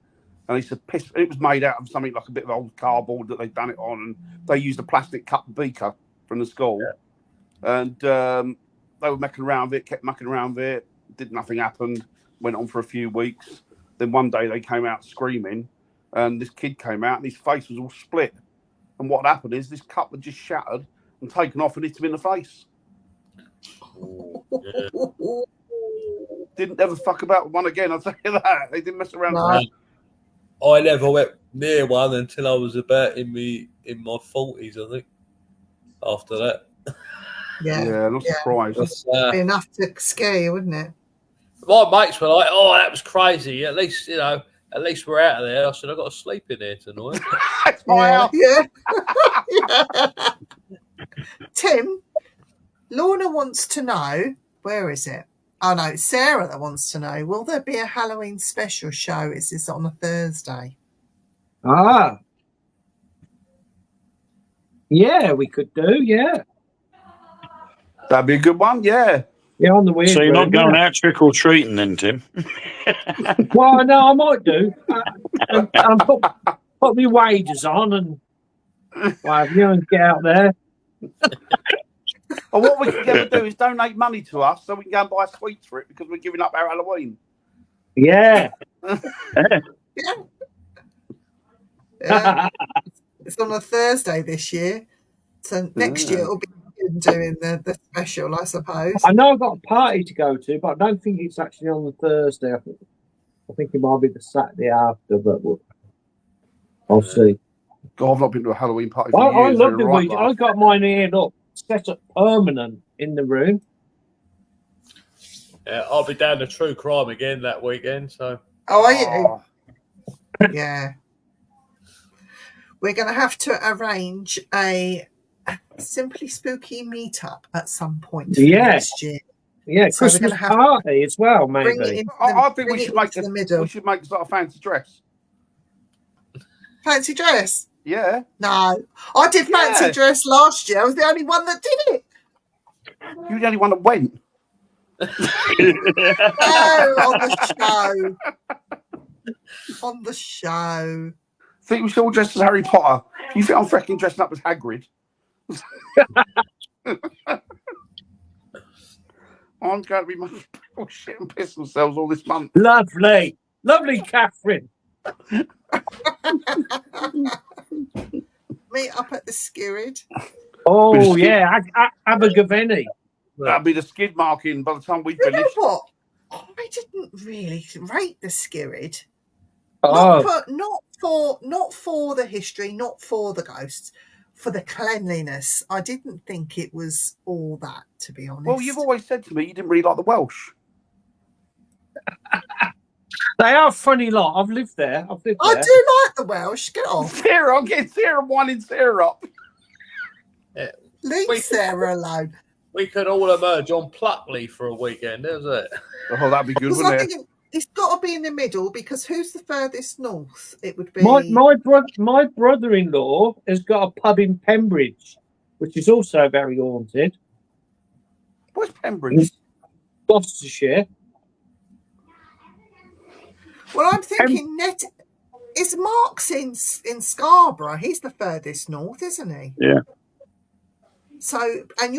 And he said, it was made out of something like a bit of old cardboard that they'd done it on, and they used a plastic cup beaker from the school, and they were mucking around with it, kept mucking around with it. Nothing happened. Went on for a few weeks. Then one day they came out screaming, and this kid came out and his face was all split. And what happened is this cup had just shattered and taken off and hit him in the face. Didn't ever fuck about with one again, I'll tell you that. They didn't mess around with that. I never went near one until I was about in my 40s, I think. After that, Yeah, not surprised. That's, be enough to scare you, wouldn't it? my mates were like, "Oh, that was crazy. At least at least we're out of there." I said, "I got to sleep in here tonight." That's my house. Yeah. Yeah. Tim, Lorna wants to know, where is it? Oh no, it's Sarah that wants to know, will there be a Halloween special show? Is this on a Thursday? Ah. Yeah, we could do, yeah. That'd be a good one, yeah. Yeah, on the weird So you're not room, going yeah. out trick or treating then, Tim? Well, no, I might do. And put my waders on and what have you, and get out there. Or what we can go do is donate money to us so we can go and buy sweets for it because we're giving up our Halloween. Yeah. Yeah. It's on a Thursday this year. So next year it'll be doing the special, I suppose. I know I've got a party to go to, but I don't think it's actually on the Thursday. I think it might be the Saturday after, but I'll see. God, I've not been to a Halloween party for I years. love the right, weed. I got mine here up, set up permanent in the room. Yeah, I'll be down to True Crime again that weekend. So, Oh, are you? Yeah. We're going to have to arrange a Simply Spooky meetup at some point for next year. Yeah, So we're Christmas gonna have party as well, Bring it maybe. into I think bring we it should make into the middle. we should make sort of fancy dress. Fancy dress? Yeah. No. I did fancy Yeah. dress last year. I was the only one that did it. You're the only one that went. Oh, on the show. On the show. I think we should all dress as Harry Potter. You think I'm freaking dressing up as Hagrid? I'm going to be making people shit and piss themselves all this month. Lovely. Lovely, Catherine. Meet up at the Skirrid. Oh, yeah. Abergavenny. That'd be the skid marking by the time we You know finish. what? I didn't really rate the Skirrid. Oh, Not for the history, not for the ghosts, for the cleanliness. I didn't think it was all that, to be honest. Well, you've always said to me you didn't really like the Welsh. they are a funny lot. I've lived there. I do like the Welsh. Get off. Sarah, I'm getting Sarah winding Sarah up. Leave Wait. Sarah alone. we could all emerge on Pluckley for a weekend, is it? Oh, that'd be good, Because wouldn't I'm it? thinking it's got to be in the middle, because who's the furthest north? It would be My brother-in-law has got a pub in Pembridge, which is also very haunted. Where's Pembridge? Gloucestershire. Well, I'm thinking is Mark's in Scarborough. He's the furthest north, isn't he? Yeah. So and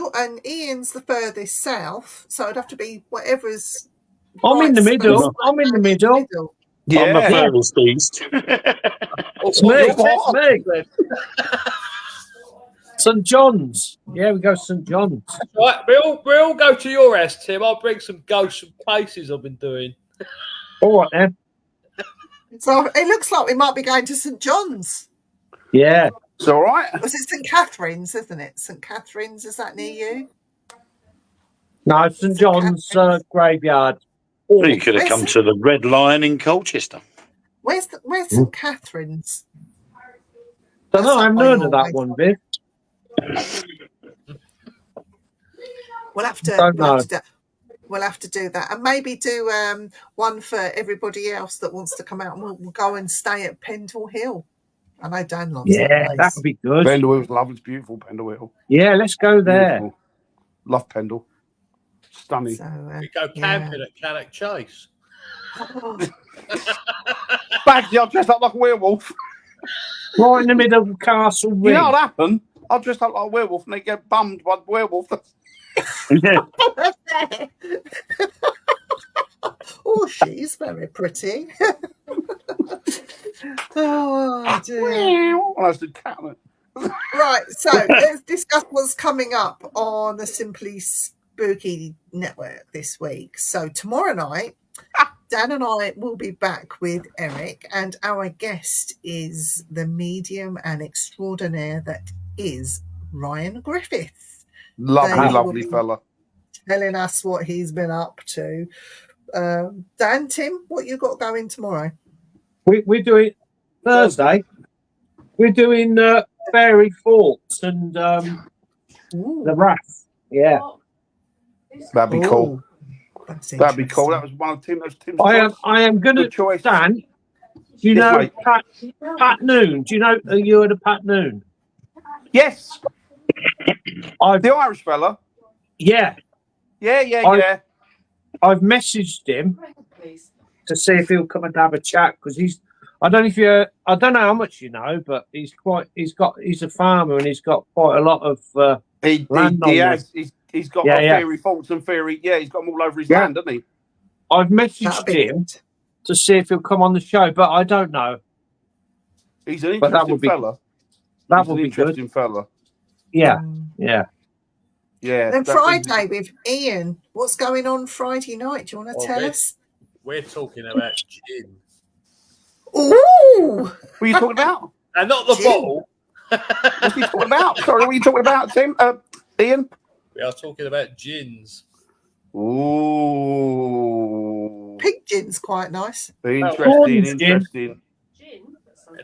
Ian's the furthest south. So it'd have to be whatever's. I'm in the right middle. smack I'm in the bang middle. I'm the Yeah. furthest east. It's me. It's me. St John's. Yeah, we go St John's. Right, we all go to your house, Tim. I'll bring some ghosts and cases I've been doing. All right then. So it looks like we might be going to St John's. Yeah. It's all right. Was it St Catherine's, isn't it? St Catherine's, is that near you? No, St John's graveyard. You could have come to the Red Lion in Colchester. Where's St Catherine's? Don't know. I haven't That's heard not of by that your one, Viv. We'll have to. Don't know. We'll have to do that, and maybe do one for everybody else that wants to come out, and we'll go and stay at Pendle Hill. I know Dan loves Yeah, that place. that would be good. Pendle Hill's lovely. It's beautiful, Pendle Hill. Yeah, let's go there. Beautiful. Love Pendle. Stunning. So, We go camping at Cannock Chase. Bagsy, I'll dress up like a werewolf. Right in the middle of Castle You Ring. know what happened? I'll dress up like a werewolf and they get bummed by the werewolf. oh, she's very pretty. oh dear. Well, that's the cat. Right, so let's discuss what's coming up on the Simply Spooky Network this week. So tomorrow night, Dan and I will be back with Eric, and our guest is the medium and extraordinaire that is Ryan Griffith. Lovely, They lovely will be fella. telling us what he's been up to. Dan, Tim, what you got going tomorrow? We're doing Thursday. We're doing Fairy Forts and the Wrath. Yeah. That'd be cool. That's That'd be cool. interesting. That was one of Tim's I am going to Good choice. Dan. Do you Yes, know mate. Pat Noon? Do you know you heard of Pat Noon? Yes, I've the Irish fella. yeah. Yeah. I've messaged him to see if he'll come and have a chat because I don't know how much you know, but he's a farmer and he's got quite a lot of He land on has. He's got fairy faults and fairy. Yeah, he's got them all over his land, hasn't he? I've That'd messaged be him good. to see if he'll come on the show, but I don't know. He's an But that interesting would be- fella. That He's would an be good. interesting fella. Yeah, Mm. yeah. Yeah. Then that- Friday with Ian. What's going on Friday night? Do you want to tell us? We're talking about gin. Ooh! What are you talking about? And not the Gin. bottle. What's he talking about? Sorry, what are you talking about, Tim? Ian? We are talking about gins. Ooh. Pig gin's quite nice. Interesting.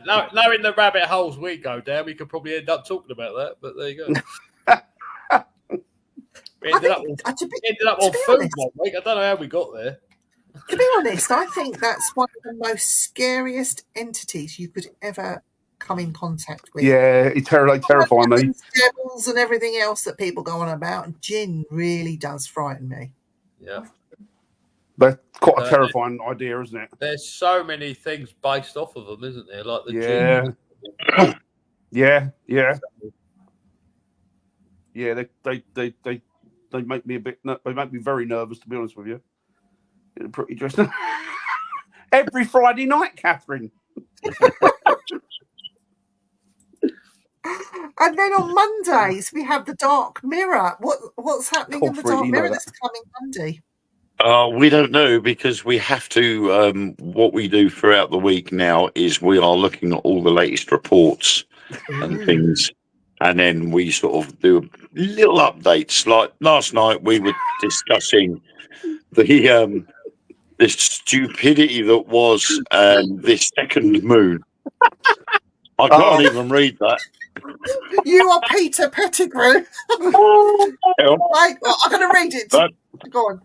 Knowing the rabbit holes we go down, we could probably end up talking about that. But there you go. We ended up to be on be food honest- one week. I don't know how we got there. To be honest, I think that's one of the most scariest entities you could ever come in contact with. Yeah, they terrify me. Devils and everything else that people go on about. Gin really does frighten me. Yeah. That's quite a terrifying idea, isn't it? There's so many things based off of them, isn't there? Like the Yeah. gin. Yeah. They make me they make me very nervous, to be honest with you. They're pretty interesting. Every Friday night, Catherine. And then on Mondays we have the Dark Mirror. What's happening in the Corporate, Dark you know Mirror that. that's coming Monday? We don't know because we have to. What we do throughout the week now is we are looking at all the latest reports and things, and then we sort of do little updates. Like last night, we were discussing the stupidity that was this second moon. I can't even read that. You are Peter Pettigrew. Hell, Right, well, I'm going to read it. But- Go on.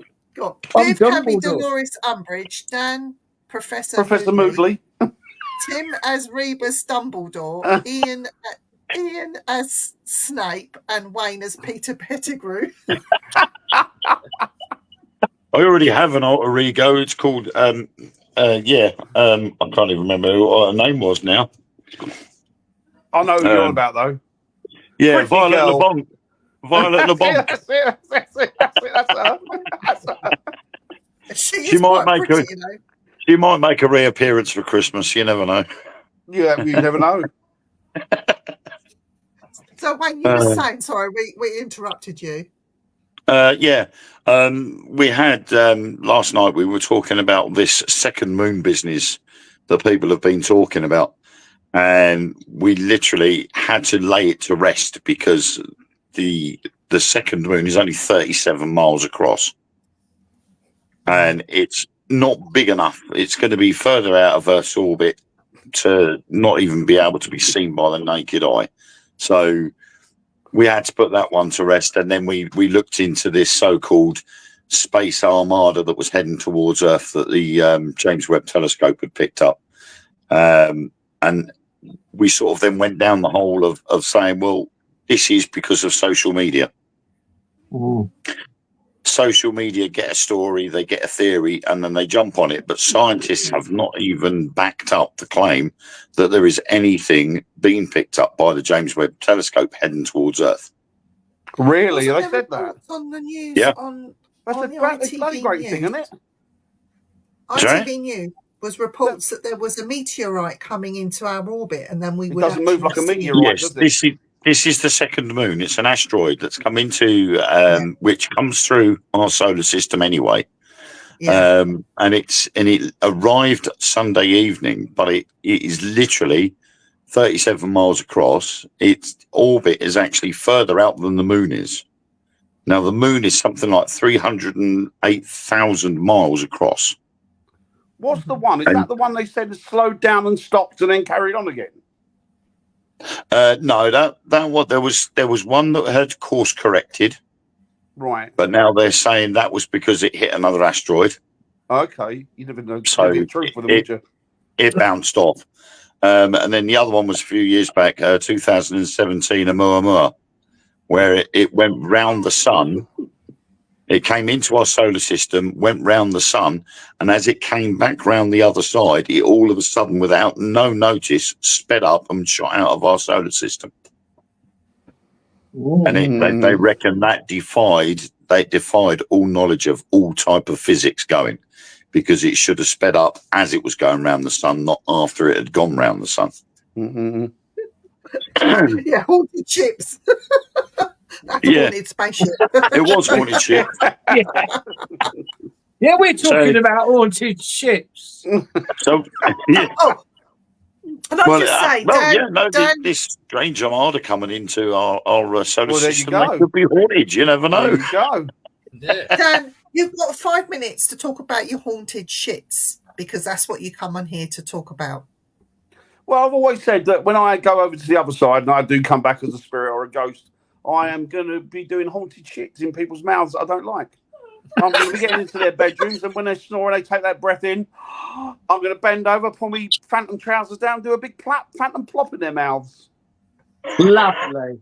I'm Viv can be Dumbledore. Dolores Umbridge. Dan, Professor Moodley. Tim as Rebus Dumbledore. Ian as Snape. And Wayne as Peter Pettigrew. I already have an alter ego. It's called I can't even remember what her name was now. I know who you're on about, though. Yeah, Pretty Violet girl. LeBonc. Violet LeBonc. That's her. She is She might quite make pretty, a- you know. She might make a reappearance for Christmas. You never know. Yeah, you never know. So Wayne, you were saying, sorry, we interrupted you. We had last night. We were talking about this second moon business that people have been talking about, and we literally had to lay it to rest because the second moon is only 37 miles across, and it's not big enough. It's going to be further out of Earth's orbit to not even be able to be seen by the naked eye. So we had to put that one to rest, and then we looked into this so-called space armada that was heading towards Earth that the James Webb Telescope had picked up, and we sort of then went down the hole of saying, well, this is because of social media. Social media get a story, they get a theory, and then they jump on it. But scientists have not even backed up the claim that there is anything being picked up by the James Webb Telescope heading towards Earth. Really? Wasn't They there said that? reports on the news Yeah. That's on a the bloody ITV great News. thing, isn't it? Sorry? ITV News was reports that there was a meteorite coming into our orbit, and then we It would doesn't move like a actually see it. meteorite, Yes, does it? this is the second moon. It's an asteroid that's come into which comes through our solar system anyway, Yeah. And it arrived Sunday evening, but it is literally 37 miles across. Its orbit is actually further out than the moon is. Now, the moon is something like 308,000 miles across. What's the one? Is that the one they said has slowed down and stopped and then carried on again? No, that what there was one that had course corrected, Right. but now they're saying that was because it hit another asteroid. Okay. You never know. So The truth with them, would you? It bounced off. And then the other one was a few years back, 2017, Oumuamua, where it went round the sun. It came into our solar system, went round the sun, and as it came back round the other side, it all of a sudden, without no notice, sped up and shot out of our solar system. And they reckon that defied all knowledge of all type of physics going, because it should have sped up as it was going round the sun, not after it had gone round the sun. Mm-hmm. Yeah, haunted ships. That's a haunted spaceship. It was haunted ship. Yeah, we're talking about haunted ships. So, yeah. Oh, and I'll just say, Dan, this strange armada coming into our solar Well, there you system, go. they could be haunted. You never know. There you go. Yeah. Dan, you've got 5 minutes to talk about your haunted shits, because that's what you come on here to talk about. Well, I've always said that when I go over to the other side and I do come back as a spirit or a ghost, I am going to be doing haunted shits in people's mouths that I don't like. I'm going to be getting into their bedrooms, and when they're snoring, they take that breath in. I'm going to bend over, pull me phantom trousers down, do a big phantom plop in their mouths. Lovely.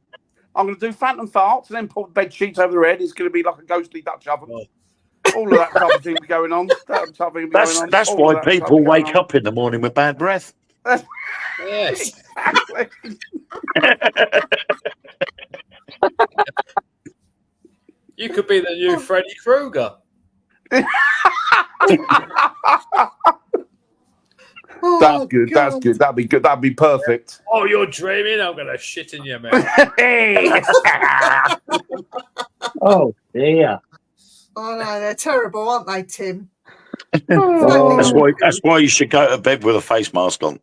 I'm going to do phantom farts and then pull the bed sheets over their head. It's going to be like a ghostly Dutch oven. All of that type of thing be going on. That's why people wake up in the morning with bad breath. Yes. Exactly. You could be the new Freddy Krueger. Oh, That's good. God. That's good. That'd be good. That'd be perfect. Oh, you're dreaming? I'm going to shit in your mouth. Oh, dear. Oh, no, they're terrible, aren't they, Tim? Oh. That's why you should go to bed with a face mask on.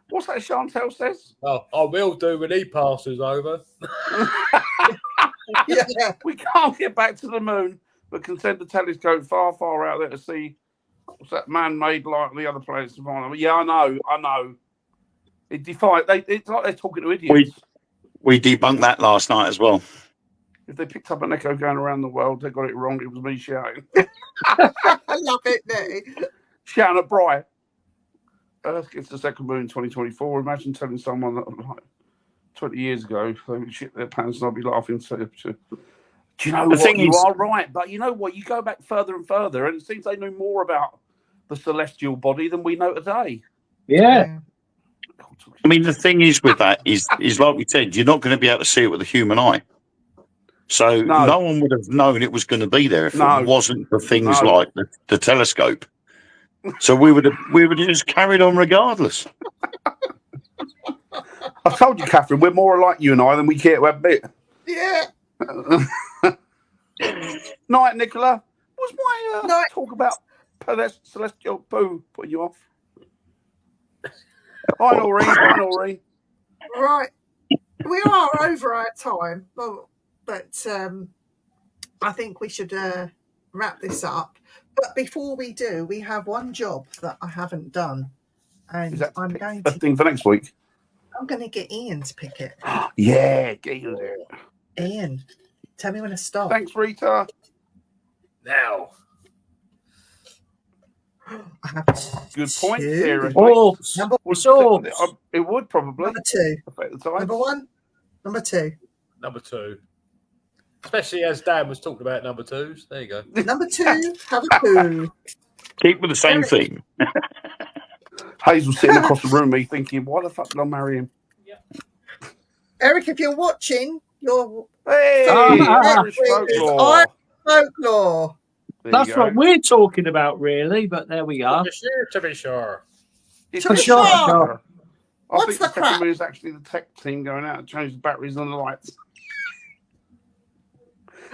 What's that Chantel says? Well, I will do when he passes over. Yeah. We can't get back to the moon, but can send a telescope far, far out there to see what's that man-made like the other planets. Yeah, I know. It defied. It's like they're talking to idiots. We debunked that last night as well. If they picked up an echo going around the world, they got it wrong. It was me shouting. I love it, Nettie. Shouting at Bright. Earth gets the second moon in 2024. Imagine telling someone that like 20 years ago they would shit their pants and I'd be laughing. Do you know what? You are right. But you know what? You go back further and further, and it seems they know more about the celestial body than we know today. Yeah. I mean, the thing is with that is like we said, you're not going to be able to see it with the human eye. So no one would have known it was going to be there if it wasn't for things like the telescope. So we would have just carried on regardless. I told you, Catherine, we're more alike, you and I, than we care to admit. Yeah. Night, Nicola. Was my Night. talk about celestial poo putting you off? Hi, Noreen. Right. We are over our time, but I think we should wrap this up. But before we do, we have one job that I haven't done, and I'm going a thing for next week. I'm going to get Ian to pick it. Yeah, get Ian there. Ian, tell me when to start. Thanks, Rita. Now. I have Good point, Sarah. Oh, It would probably. Number two. Affect the time. Number one. Number two. Number two. Especially as Dan was talking about number twos. There you go. Number two. Have a poo. Keep with the same theme. Hazel sitting across the room, me thinking, why the fuck did I marry him? Eric, if you're watching, you're Hey, Irish folklore. Folklore. That's what we're talking about, really. But there we are. To be sure. It's For the sure. crap. I What's think the the second crap? one is actually the tech team going out and change the batteries and the lights.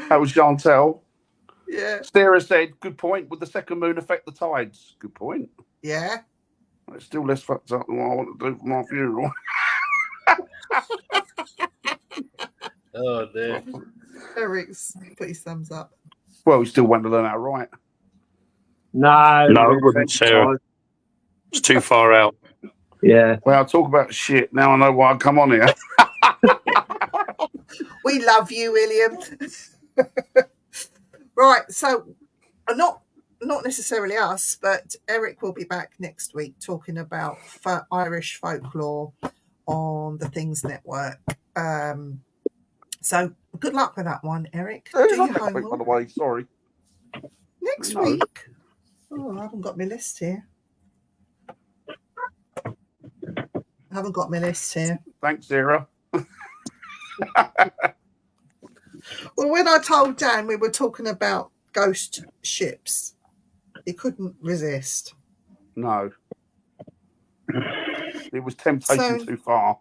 That was Chantel. Yeah. Sarah said, good point. Would the second moon affect the tides? Good point. Yeah. It's still less fucked up than what I want to do for my funeral. Oh dear. Eric's put his thumbs up. Well, we still want to learn how to write. No, No, it wouldn't, Sarah. It's too far out. Yeah. Well, I'll talk about shit. Now I know why I come on here. We love you, William. Right, so not necessarily us, but Eric will be back next week talking about Irish folklore on the Things Network. So good luck with that one, Eric. Do your By the homework. way, sorry. Next No. week. Oh, I haven't got my list here. Thanks, Sarah. Well, when I told Dan we were talking about ghost ships, he couldn't resist. No. It was temptation So- too far.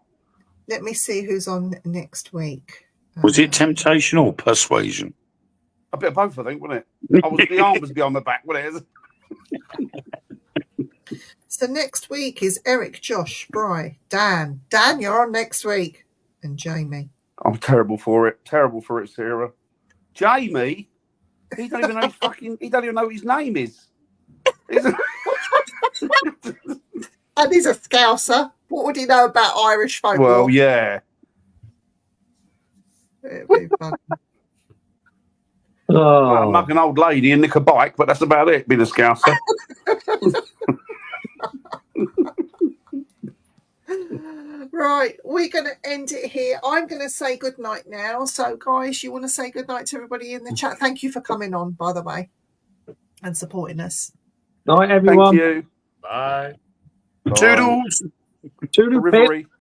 Let me see who's on next week. Was it temptation or persuasion? A bit of both, I think, wasn't it? The arm was behind my back, wasn't it? So next week is Eric, Josh, Bry, Dan. Dan, you're on next week. And Jamie. I'm terrible for it. Terrible for it, Sarah. Jamie? He don't even know he don't even know what his name is. And he's a Scouser. What would he know about Irish folklore? Well, yeah. It'd be fun. Oh, Mug an old lady and nick a bike, but that's about it, being a Scouser. Right, we're going to end it here. I'm going to say good night now. So, guys, you want to say good night to everybody in the chat? Thank you for coming on, by the way, and supporting us. night, Thank everyone. you. Bye. Bye. Toodles. Toodle pip. Delivery.